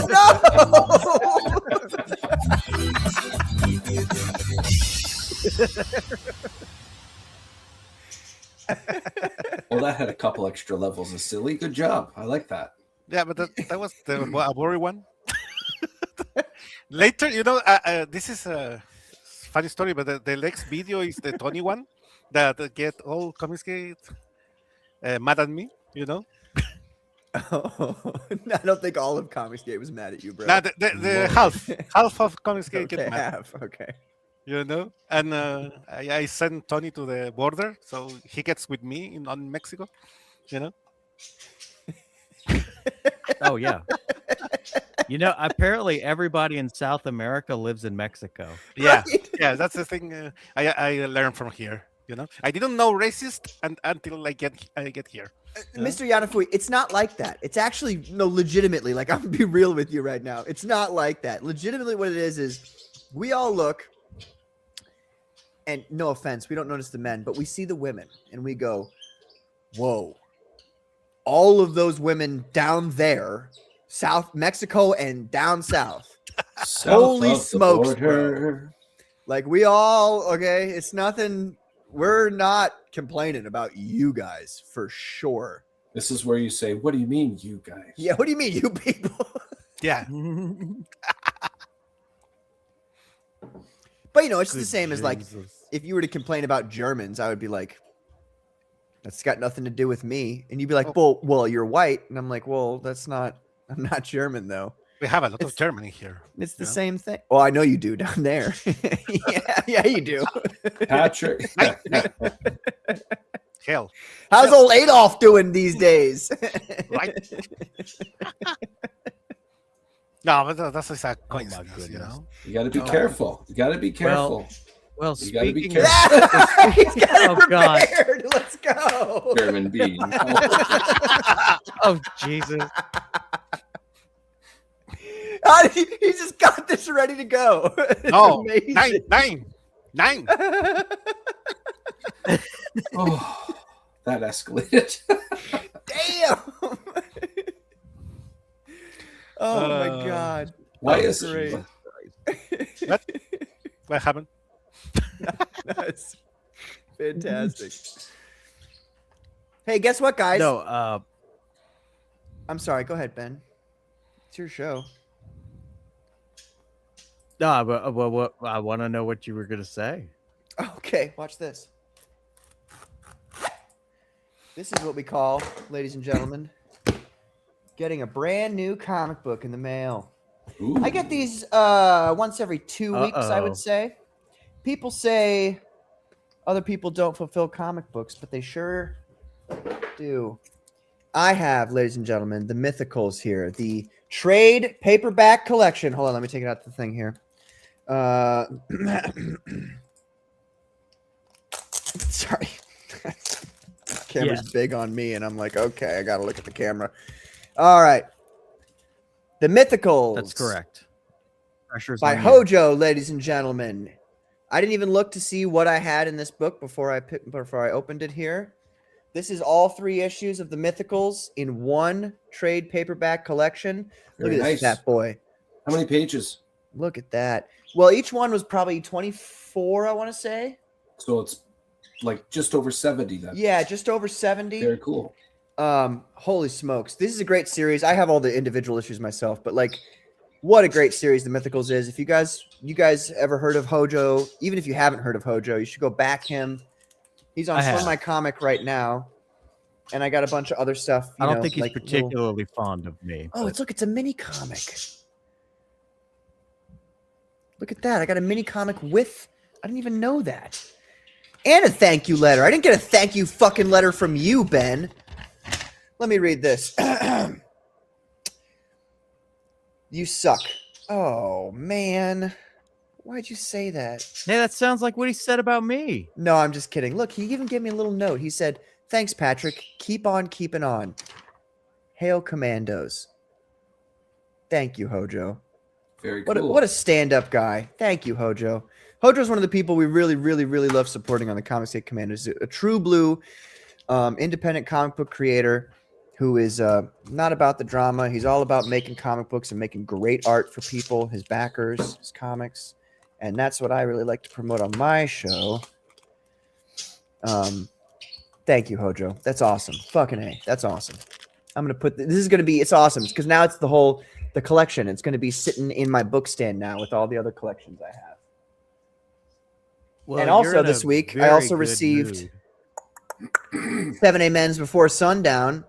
Well, that had a couple extra levels of silly. Good job. I like that. Yeah, but that was the a worry one. Later, this is a funny story, but the next video is the Tony one that get all Comicsgate mad at me, Oh, I don't think all of Comicsgate was mad at you, bro. Nah, the half of Comicsgate Okay, get mad, half. Okay. and I send Tony to the border, so he gets with me on Mexico, Oh yeah. Apparently everybody in South America lives in Mexico. Yeah, yeah, that's the thing I learned from here. I didn't know racist until I get here. Mr. Yanafui, it's not like that. It's actually, no, legitimately, like, I'm going to be real with you right now. It's not like that. Legitimately, what it is we all look, and no offense, we don't notice the men, but we see the women, and we go, whoa, all of those women down there, South Mexico and down south. Holy smokes, bro. Like, we all, okay, it's nothing. We're not complaining about you guys for sure. This is where you say, what do you mean, you guys? Yeah, what do you mean, you people? Yeah. But, it's the same as, like, if you were to complain about Germans, I would be like, that's got nothing to do with me. And you'd be like, well, you're white. And I'm like, well, I'm not German, though. We have a lot It's- of Germany here. It's the Yeah. same thing. Well, I know you do down there. yeah, you do. Patrick. Hell, How's old Adolf doing these days? right? No, but that's just a coincidence, you goodness. know. You got to be careful. You got to be careful. Well, You gotta be speaking of, careful. He's got it Oh, God. prepared. Let's go. German bean. oh Jesus, He just got this ready to go. It's No, amazing. nine. Oh, that escalated. Damn. Oh my God. Why That's is great. What happened? That's fantastic. Hey, guess what, guys? no. I'm sorry. Go ahead, Ben. It's your show. No, but what I want to know what you were gonna say. Okay, watch this. This is what we call, ladies and gentlemen, getting a brand new comic book in the mail. Ooh. I get these once every 2 weeks, I Uh-oh. would say. People say other people don't fulfill comic books, but they sure do. I have, ladies and gentlemen, the Mythicals here, the trade paperback collection. Hold on, let me take it out the thing here. Sorry. Camera's big on me, and I'm like, okay, I got to look at the camera. All right. The Mythicals. That's correct. Pressure's By on you. Hojo, ladies and gentlemen. I didn't even look to see what I had in this book before I opened it here. This is all 3 issues of the Mythicals in one trade paperback collection. Very Look at nice. this fat boy. How many pages? Look at that. Well, each one was probably 24, I want to say. So it's like just over 70 then. Yeah, just over 70. Very cool. Holy smokes. This is a great series. I have all the individual issues myself, but like what a great series the Mythicals is. If you guys ever heard of Hojo, even if you haven't heard of Hojo, you should go back him. He's on I Fun have. My Comic right now. And I got a bunch of other stuff. I you don't know, think he's like little- particularly fond of me. Oh, but- it's a mini comic. Look at that. I got a mini comic with I didn't even know that. And a thank you letter. I didn't get a thank you fucking letter from you, Ben. Let me read this. You suck. Oh, man. Why'd you say that? Hey, that sounds like what he said about me. No, I'm just kidding. Look, he even gave me a little note. He said, thanks, Patrick. Keep on keeping on. Hail Commandos. Thank you, Hojo. Very cool. What a stand-up guy. Thank you, Hojo. Hojo's one of the people we really, really, really love supporting on the Comic State Commandos. A true blue independent comic book creator who is not about the drama. He's all about making comic books and making great art for people, his backers, his comics. And that's what I really like to promote on my show. Thank you, Hojo. That's awesome. Fucking A. That's awesome. I'm going to put this is going to be, it's awesome because now it's the collection. It's going to be sitting in my book stand now with all the other collections I have. Well, And you're also in a this week, I very also good received mood. 7 Amens Before Sundown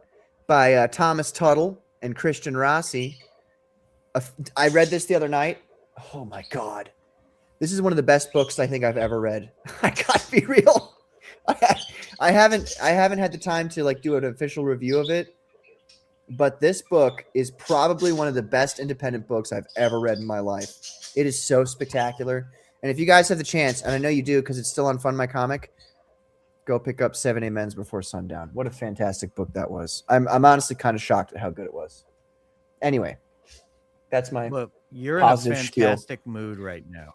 by Thomas Tuttle and Christian Rossi. I read this the other night. Oh my God. This is one of the best books I think I've ever read. I gotta be real. I haven't had the time to like do an official review of it, but this book is probably one of the best independent books I've ever read in my life. It is so spectacular. And if you guys have the chance, and I know you do because it's still on Fun My Comic, go pick up 7 Amens Before Sundown. What a fantastic book that was. I'm honestly kind of shocked at how good it was. Anyway, that's my Well, you're in a positive spiel. fantastic mood right now.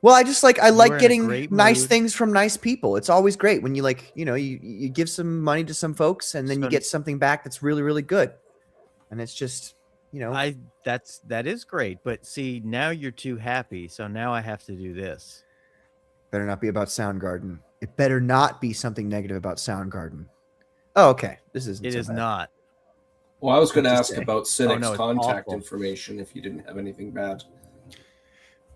Well, I just like You're in a getting great nice mood. things from nice people. It's always great when you you give some money to some folks and then you So- get something back that's really, really good. And it's just, That is great, but see, now you're too happy, so now I have to do this. better not be about Soundgarden. It better not be something negative about Soundgarden. Oh, okay. This isn't. It so is bad. not. Well, I was going to Just ask say. about Cynic's no, it's contact awful. information if you didn't have anything bad.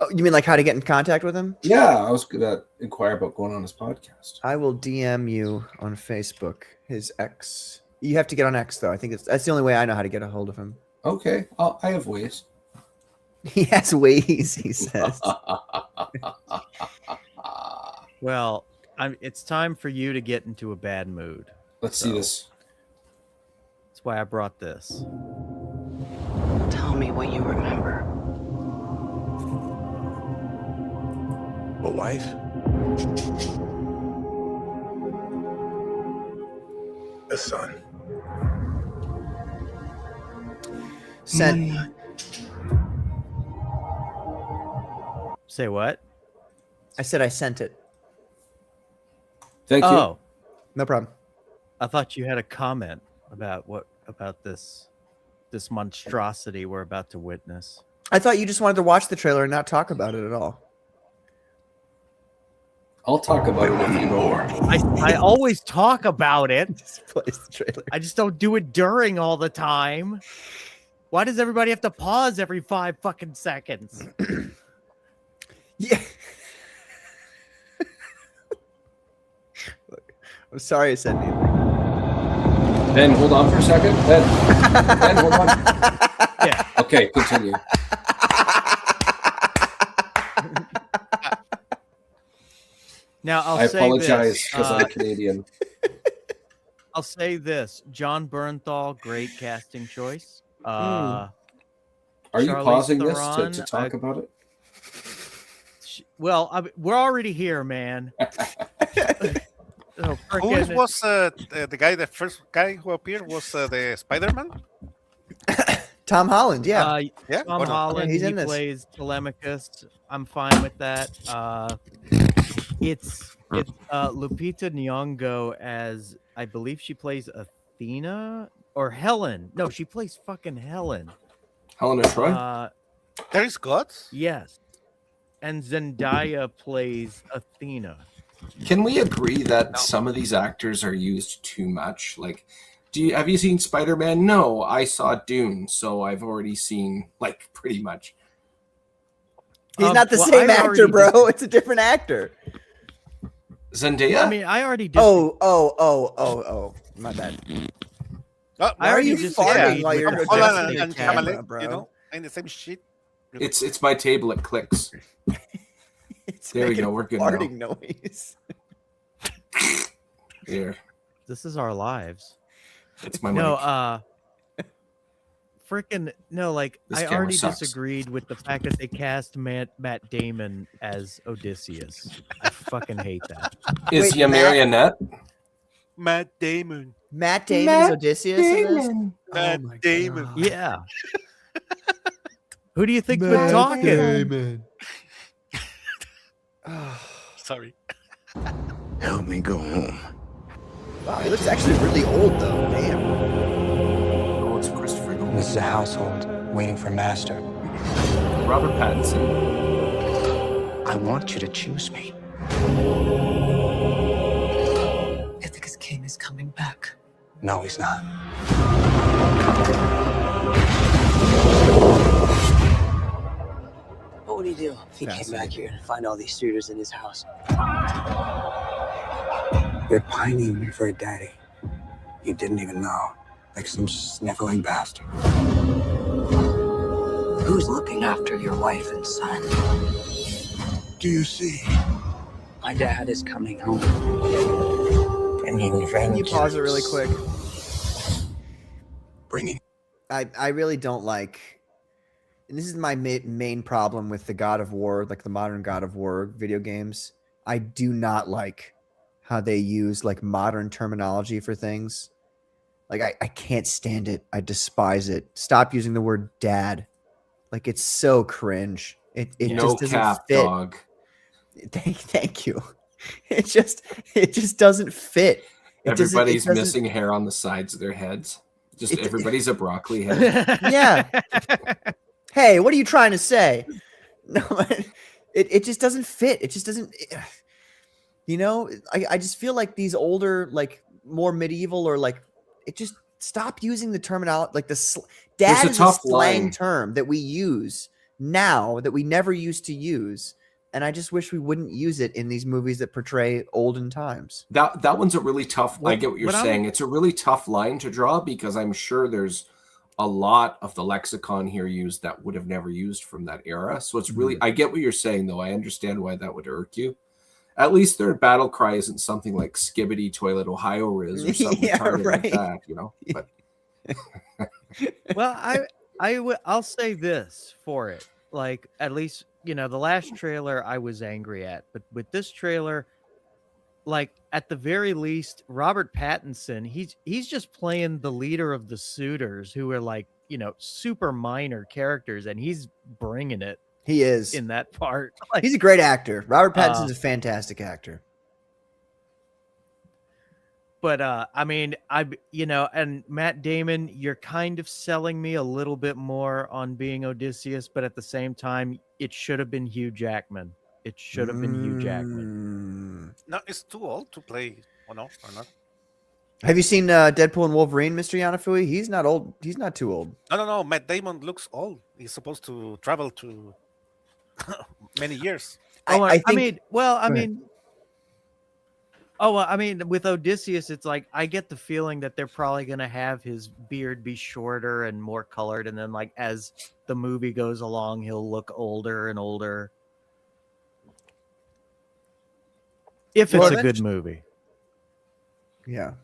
Oh, you mean like how to get in contact with him? Yeah, I was going to inquire about going on his podcast. I will DM you on Facebook. His X. You have to get on X though. I think that's the only way I know how to get a hold of him. Okay, I have ways. He has ways, he says. Well, it's time for you to get into a bad mood. Let's see this. That's why I brought this. Tell me what you remember. A wife? A son. Sent. Say what? I said I sent it. Thank you. Oh, No problem. I thought you had a comment about this monstrosity we're about to witness. I thought you just wanted to watch the trailer and not talk about it at all. I'll talk about it with you more. I always talk about it. Just plays the trailer. I just don't do it during all the time. Why does everybody have to pause every 5 fucking seconds? Yeah. I'm sorry I said anything. Ben, hold on for a second. Ben, hold on. Yeah. Okay, continue. Now I apologize because I'm this. Canadian. I'll say this: John Bernthal, great casting choice. Are you Charlize pausing Theron, this to talk about it? Well, we're already here, man. Who was the guy? The first guy who appeared was the Spider-Man. Tom Holland, yeah. Yeah, Tom Holland. he's He in this. plays Telemachus. I'm fine with that. It's Lupita Nyong'o as, I believe she plays Athena or Helen. No, she plays fucking Helen. Helena Troy? There is gods? Yes. And Zendaya plays Athena. Can we agree that some of these actors are used too much? Like, have you seen Spider-Man? No, I saw Dune, so I've already seen, like, pretty much. He's not the same actor, bro. It's a different actor. Zendaya? I mean, I already did. Oh. My bad. Oh, Why are you farting while you're Holland adjusting and the camera, Kamala, bro? you know, and the same shit. It's my table. It clicks. There we go. We're good farting now. noise. Here. This is our lives. It's my mic. No, freaking no! Like This I camera already sucks. disagreed with the fact that they cast Matt Damon as Odysseus. I fucking hate that. Is Wait, he a marionette? Matt Damon. Matt Damon is Odysseus in this? Matt Damon. God. Yeah. Who do you think's been talking? Damon. Sorry. Help me go home. Wow, he looks actually really old though. Damn. Oh, it's Christopher Nolan. This is a household waiting for master. Robert Pattinson. I want you to choose me. Ithaca's king is coming back. No, he's not. What would he do if he came back here and find all these suitors in his house? They're pining for a daddy. You didn't even know. Like some sniffling bastard. Who's looking after your wife and son? Do you see? My dad is coming home. Bringing Can you pause it really quick? Bringing. I really don't like, and this is my main problem with the God of War, like the modern God of War video games. I do not like how they use like modern terminology for things. Like I can't stand it. I despise it. Stop using the word dad. Like it's so cringe. It No just doesn't cap, fit. dog. Thank you. It just doesn't fit. Everybody's missing hair on the sides of their heads. Just everybody's a broccoli head. Yeah. Hey, what are you trying to say? No, it just doesn't fit. It just doesn't. You know, I just feel like these older, like more medieval, or like it just stop using the terminology. Like dad is a slang term that we use now that we never used to use. And I just wish we wouldn't use it in these movies that portray olden times. That one's a really tough. I get what you're saying. It's a really tough line to draw because I'm sure there's a lot of the lexicon here used that would have never used from that era. So it's really, I get what you're saying, though. I understand why that would irk you. At least their battle cry isn't something like Skibbity Toilet Ohio Riz or something retarded like that, you know. But well, I'll say this for it. Like, at least, you know, the last trailer I was angry at, but with this trailer, like, at the very least, Robert Pattinson, he's just playing the leader of the suitors, who are like, you know, super minor characters, and he's bringing it. He is in that part. Like, he's a great actor. Robert Pattinson's a fantastic actor. But I mean, you know, and Matt Damon, you're kind of selling me a little bit more on being Odysseus, but at the same time, it should have been Hugh Jackman. It should have been Hugh Jackman. No, it's too old to play. Or no, or not. Have you seen Deadpool and Wolverine, Mr. Yanafui? He's not old. He's not too old. No. Matt Damon looks old. He's supposed to travel to many years. I mean, with Odysseus, it's like, I get the feeling that they're probably going to have his beard be shorter and more colored. And then, like, as the movie goes along, he'll look older and older. If it's a good movie. Yeah.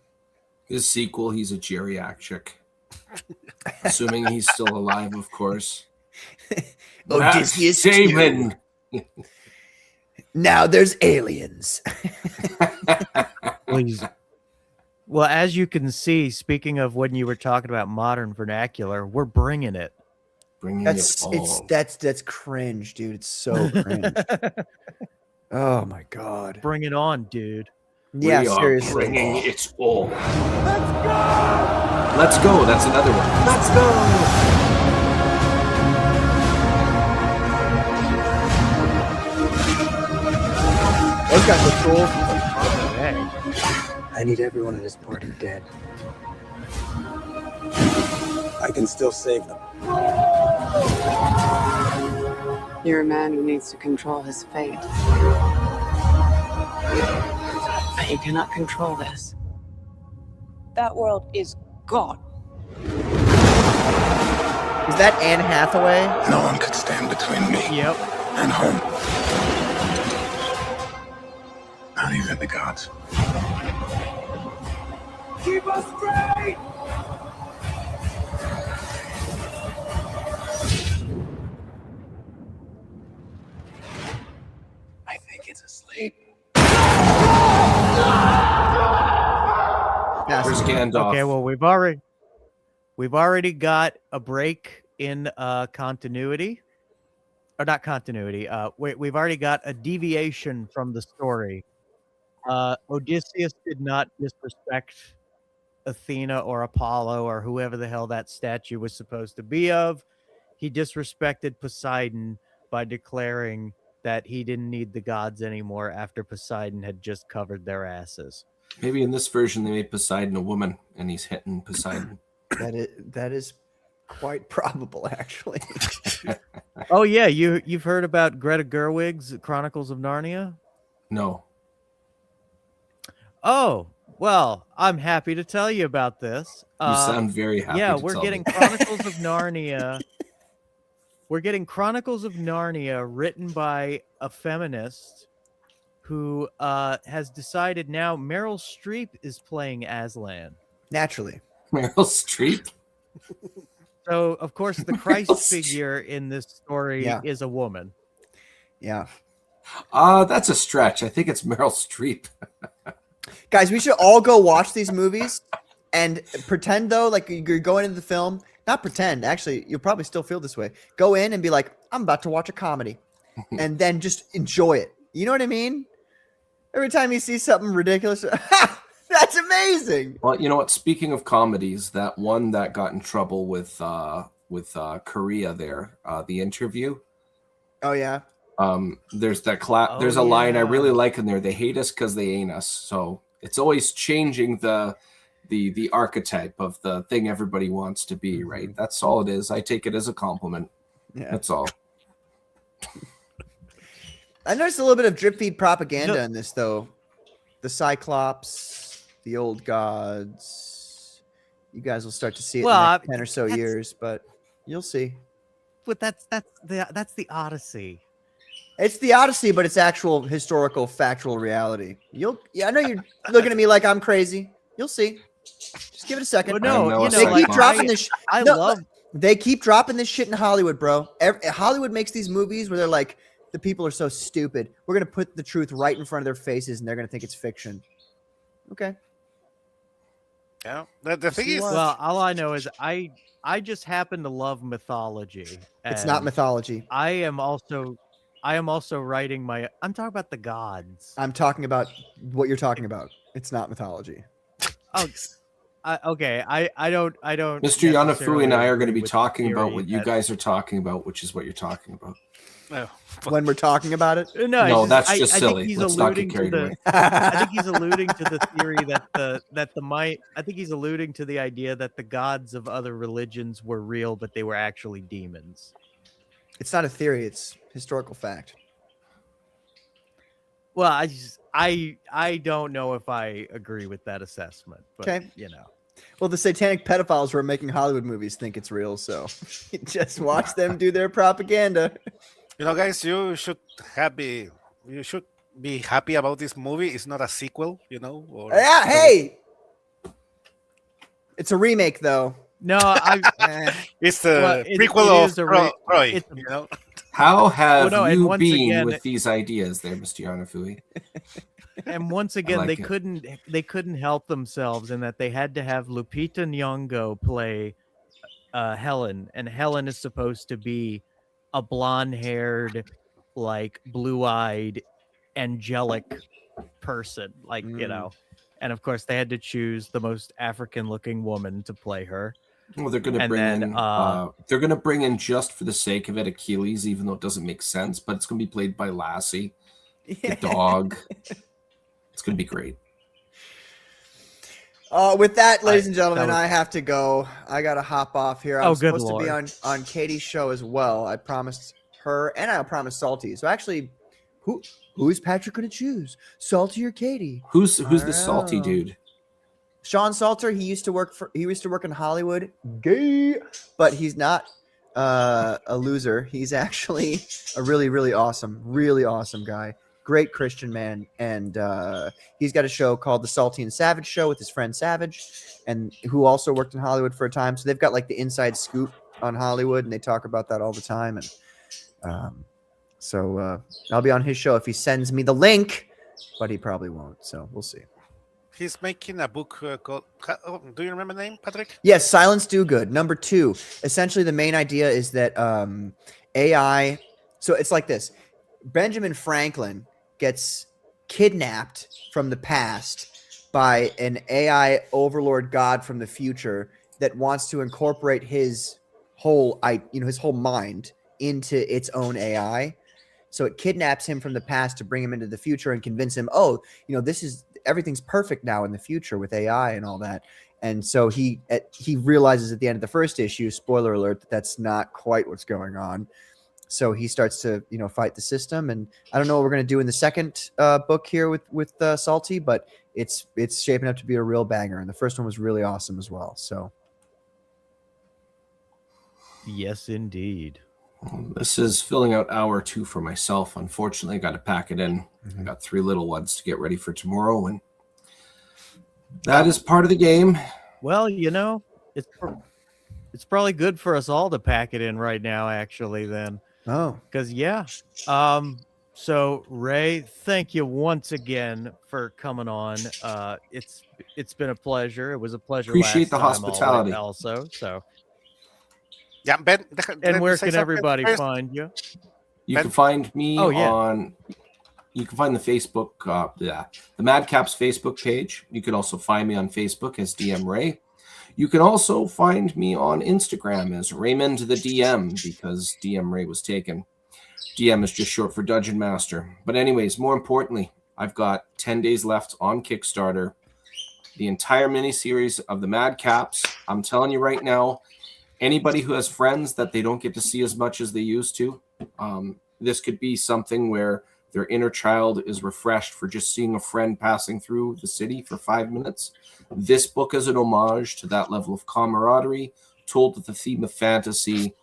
His sequel, he's a geriatric. Assuming he's still alive, of course. Odysseus Damon. Now there's aliens. Please. Well, as you can see, speaking of when you were talking about modern vernacular, we're bringing it. That's cringe, dude. It's so cringe. Oh my god. Bring it on, dude. Yeah, we seriously. Are bringing it all. Let's go. Let's go. That's another one. Let's go. Those guys look cool. I need everyone at this party dead. I can still save them. You're a man who needs to control his fate. But you cannot control this. That world is gone. Is that Anne Hathaway? No one could stand between me and home. Not even the gods. Keep us straight! I think it's asleep. There's Gandalf. Okay, well, we've already got a break in continuity. Or not continuity. We've already got a deviation from the story. Odysseus did not disrespect Athena or Apollo or whoever the hell that statue was supposed to be of. He disrespected Poseidon by declaring that he didn't need the gods anymore after Poseidon had just covered their asses. Maybe in this version they made Poseidon a woman and he's hitting Poseidon. That is quite probable, actually. Oh yeah, you've heard about Greta Gerwig's Chronicles of Narnia? No. Oh, well, I'm happy to tell you about this. You sound very happy. Yeah, to we're tell getting me. Chronicles of Narnia. We're getting Chronicles of Narnia written by a feminist who has decided now Meryl Streep is playing Aslan. Naturally. Meryl Streep? So, of course, the Christ figure in this story is a woman. Yeah. That's a stretch. I think it's Meryl Streep. Guys, we should all go watch these movies and pretend, though, like you're going into the film. Not pretend. Actually, you'll probably still feel this way. Go in and be like, I'm about to watch a comedy. And then just enjoy it. You know what I mean? Every time you see something ridiculous, that's amazing. Well, you know what? Speaking of comedies, that one that got in trouble with Korea there, The Interview. Oh, yeah. There's that there's a line I really like in there. They hate us because they ain't us. So it's always changing the archetype of the thing everybody wants to be, right? That's all it is. I take it as a compliment. Yeah. That's all. I noticed a little bit of drip feed propaganda in this, though. The Cyclops, the old gods, You guys will start to see it Well, in the next 10 or so years, but you'll see. But that's the Odyssey. It's the Odyssey, but it's actual historical, factual reality. I know you're looking at me like I'm crazy. You'll see. Just give it a second. Well, no, they keep dropping this. love. They keep dropping this shit in Hollywood, bro. Hollywood makes these movies where they're like, the people are so stupid. We're gonna put the truth right in front of their faces, and they're gonna think it's fiction. Okay. Yeah. The thing is, well, all I know is I just happen to love mythology. It's not mythology. I am also writing my. I'm talking about the gods. I'm talking about what you're talking about. It's not mythology. Oh, okay. I don't. Mr. Yanafu and I are going to be talking about what you guys are talking about, which is what you're talking about. When we're talking about it, no, that's just silly. Let's not get carried away. I think he's alluding to the theory I think he's alluding to the idea that the gods of other religions were real, but they were actually demons. It's not a theory; it's historical fact. Well, I don't know if I agree with that assessment. But, okay, you know. Well, the satanic pedophiles who are making Hollywood movies think it's real, so just watch them do their propaganda. You know, guys, you should be happy about this movie. It's not a sequel, you know. Yeah, hey, it's a remake, though. No, it's a prequel of Troy. You know. How have you been with these ideas, there, Mr. Yanafui? And once again, like they couldn't help themselves in that they had to have Lupita Nyong'o play Helen, and Helen is supposed to be a blonde-haired, like blue-eyed, angelic person, like you know. And of course, they had to choose the most African-looking woman to play her. Well, they're going to they're going to bring in, just for the sake of it, Achilles, even though it doesn't make sense. But it's going to be played by Lassie, the dog. It's going to be great. With that, ladies and gentlemen, I have to go. I got to hop off here. I'm supposed Lord. to be on Katie's show as well. I promised her, and I promised Salty. So actually, who is Patrick going to choose? Salty or Katie? Who's the salty dude? Sean Salter. He used to work in Hollywood. Gay, but he's not a loser. He's actually a really, really awesome guy. Great Christian man, and he's got a show called The Salty and Savage Show with his friend Savage, and who also worked in Hollywood for a time. So they've got like the inside scoop on Hollywood, and they talk about that all the time. And so I'll be on his show if he sends me the link, but he probably won't. So we'll see. He's making a book called. Do you remember the name, Patrick? Yes, Silence Do Good. Number 2. Essentially, the main idea is that AI. So it's like this: Benjamin Franklin gets kidnapped from the past by an AI overlord god from the future that wants to incorporate his whole mind into its own AI. So it kidnaps him from the past to bring him into the future and convince him, everything's perfect now in the future with AI and all that. And so he realizes at the end of the first issue, spoiler alert, that that's not quite what's going on. So he starts to, fight the system. And I don't know what we're going to do in the second book here with Salty, but it's shaping up to be a real banger. And the first one was really awesome as well. So. Yes, indeed. This is filling out hour 2 for myself. Unfortunately, I got to pack it in. I got 3 little ones to get ready for tomorrow. And that is part of the game. Well, it's probably good for us all to pack it in right now, actually, then. Oh. Because, yeah. So, Ray, thank you once again for coming on. It's been a pleasure. It was a pleasure. Appreciate the hospitality. Also, so. Yeah, Ben. And where can everybody find you? You can find me on. You can find the Facebook, the Madcaps Facebook page. You can also find me on Facebook as DM Ray. You can also find me on Instagram as Raymond the DM, because DM Ray was taken. DM is just short for Dungeon Master. But anyways, more importantly, I've got 10 days left on Kickstarter. The entire miniseries of the Madcaps. I'm telling you right now, anybody who has friends that they don't get to see as much as they used to, this could be something where Their inner child is refreshed for just seeing a friend passing through the city for 5 minutes. This book is an homage to that level of camaraderie, told with the theme of fantasy,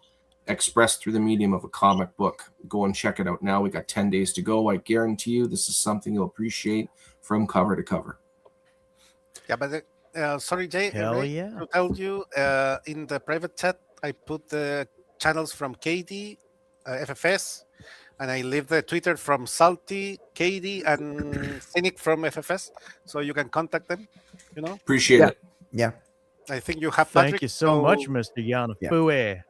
expressed through the medium of a comic book. Go and check it out now. We got 10 days to go. I guarantee you this is something you'll appreciate from cover to cover. Yeah, but sorry, Jay. Hell Ray, yeah. to tell you, in the private chat, I put the channels from KD, FFS, and I leave the Twitter from Salty, KD, and Cynic from FFS, so you can contact them. You know, Appreciate it. Yeah. I think you have Patrick. Thank you so much, Mr. Yanafue.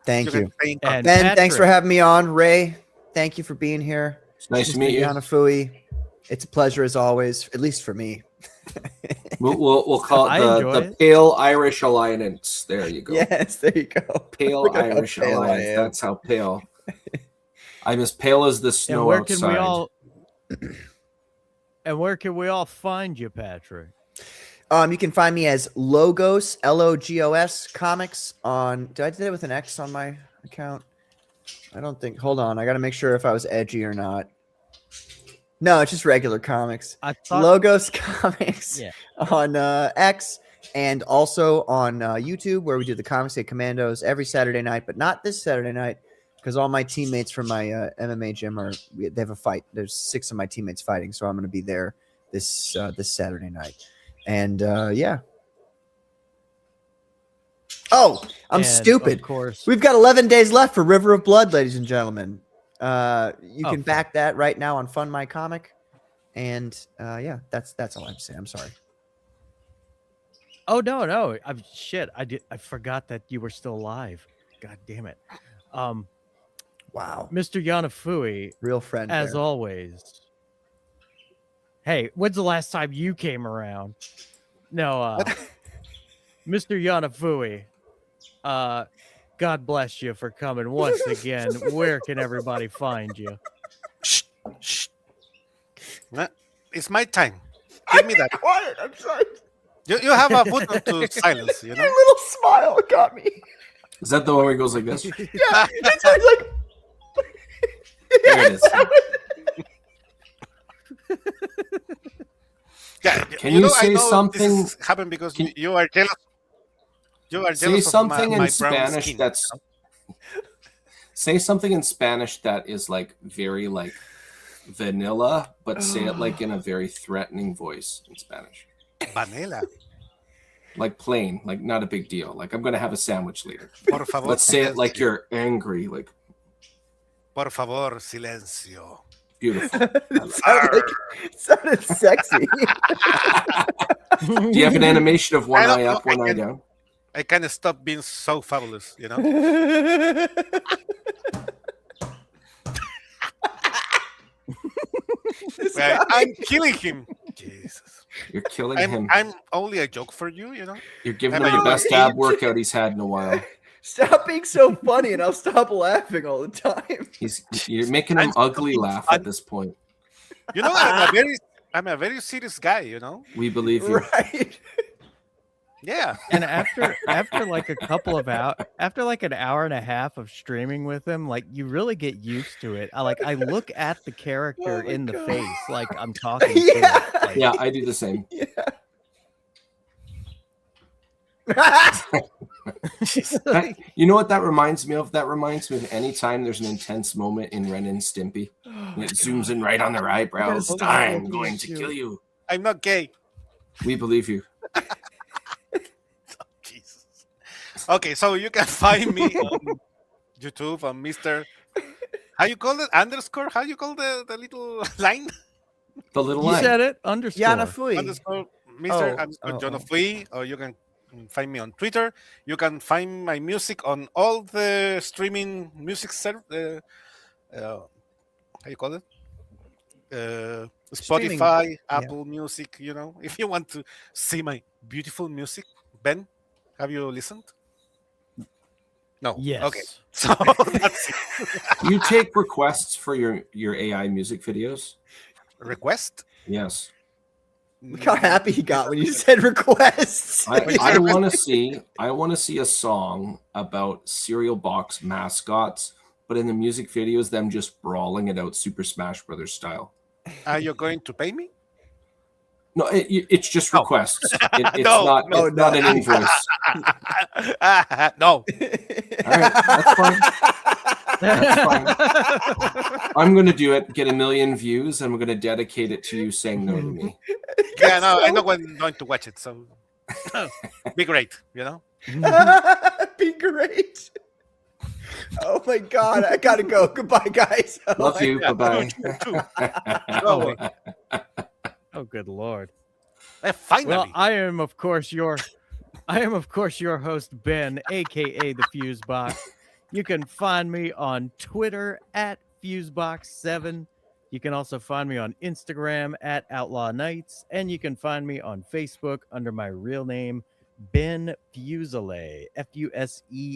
Thank you. And Ben, thanks for Patrick. having me on. Ray, thank you for being here. It's nice to meet you. Yanafui, it's a pleasure as always, at least for me. We'll call I it enjoy the it. Pale Irish Alliance. There you go. Yes, there you go. Pale Look at how Irish pale I Alliance. am. That's how pale. I'm as pale as the And snow where can outside. we all? And where can we all find you, Patrick? You can find me as Logos, Logos Comics on. Did I do that with an X on my account? I don't think. Hold on, I got to make sure if I was edgy or not. No, it's just regular comics. I thought, Logos Comics Yeah. on X and also on YouTube, where we do the Comics Day Commandos every Saturday night, but not this Saturday night because all my teammates from my MMA gym they have a fight. There's 6 of my teammates fighting, so I'm going to be there this Saturday night. And yeah. Oh, I'm and stupid. Of course. We've got 11 days left for River of Blood, ladies and gentlemen. You Oh, can back that right now on Fund My Comic. And yeah, that's all I have to say. I'm sorry. Oh no! I forgot that you were still alive. God damn it. Wow. Mr. Yanafui, Real friend. as there. always. Hey, when's the last time you came around? No, Mr. Yanafui, God bless you for coming once again. Where can everybody find you? It's my time. Give me that. Quiet. I'm sorry. You have a button to silence. You Your know. little smile got me. Is that the one where he goes like this? Yeah, it's like. There it is. Yeah, Can you say I know something- This happened because you are jealous. You are jealous Say of something my in brown Spanish skin. that's. Say something in Spanish that is like very like vanilla, but say it like in a very threatening voice in Spanish. Vanilla. Like plain, like not a big deal. Like I'm gonna have a sandwich later. Por favor. Let's say it like silencio. you're angry, like Por favor, silencio. beautiful. It sounded sexy. Do you have an animation of one I don't eye up, know, one eye down? I can't stop being so fabulous, you know. I'm killing him. Jesus. You're killing him. I'm only a joke for you, you know. You're giving Am him the I best right? ab workout he's had in a while. Stop being so funny, and I'll stop laughing all the time. You're making him ugly laugh at this point. You know, I'm a very serious guy, you know. We believe you. Right. Yeah. And after like a couple of after like an hour and a half of streaming with him, like you really get used to it. I look at the character in the face like I'm talking to him. Like, Yeah, I do the same. You know what that reminds me of? That reminds me of any time there's an intense moment in Ren and Stimpy. And it zooms in right on their eyebrows. I'm going to kill you. I'm not gay. We believe you. Jesus. Okay, so you can find me on YouTube on Mr. How you call it? Underscore? How you call the little line? The little you line. said it. Underscore. Yanafui. Underscore Mr. Oh, underscore oh, John oh. of Fui, or you can find me on Twitter. You can find my music on all the streaming music how you call it? Streaming, Spotify, yeah. Apple Music, you know. If you want to see my beautiful music, Ben, have you listened? No. Yes. Okay. So that's it. You take requests for your AI music videos? Request? Yes. Look how happy he got when you said requests. I want to see a song about cereal box mascots but in the music videos, them just brawling it out Super Smash Brothers style. Are you going to pay me? No, it's just requests. It's No, not an invoice. No. All right, that's fine. That's fine. I'm going to do it, get 1 million views, and I'm going to dedicate it to you saying no to me. Yeah, no, I'm not going to watch it, so be great, you know? Be great. Oh my God, I gotta go. Goodbye, guys. Love you. Bye-bye. Oh, good Lord. Finally. Well, I am, of course, your host, Ben, aka the Fusebox. You can find me on Twitter at Fusebox7. You can also find me on Instagram at Outlaw Nights, and you can find me on Facebook under my real name, Ben Fuselier, Fuselier.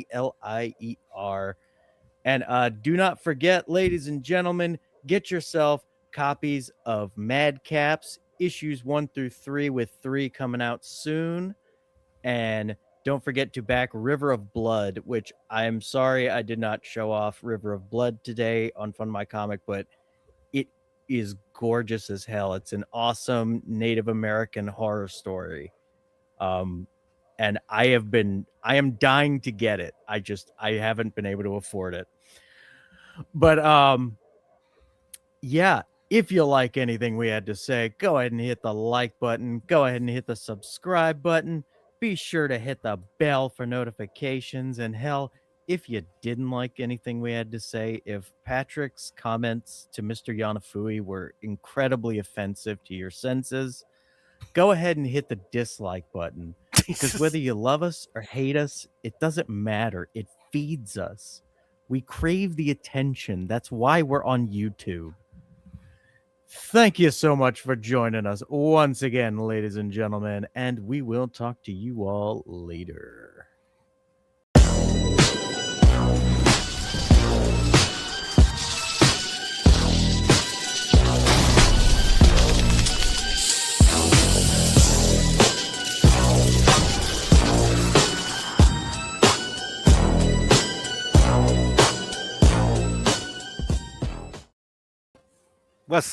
And do not forget, ladies and gentlemen, get yourself copies of Madcaps issues 1 through 3, with 3 coming out soon. And don't forget to back River of Blood, which I am sorry I did not show off River of Blood today on Fun My Comic, but it is gorgeous as hell. It's an awesome Native American horror story. And I am dying to get it. I haven't been able to afford it. But yeah, if you like anything we had to say, go ahead and hit the like button. Go ahead and hit the subscribe button. Be sure to hit the bell for notifications. And hell, if you didn't like anything we had to say, if Patrick's comments to Mr. Yanafui were incredibly offensive to your senses, go ahead and hit the dislike button. Because whether you love us or hate us, it doesn't matter. It feeds us. We crave the attention. That's why we're on YouTube. Thank you so much for joining us once again, ladies and gentlemen, and we will talk to you all later. What's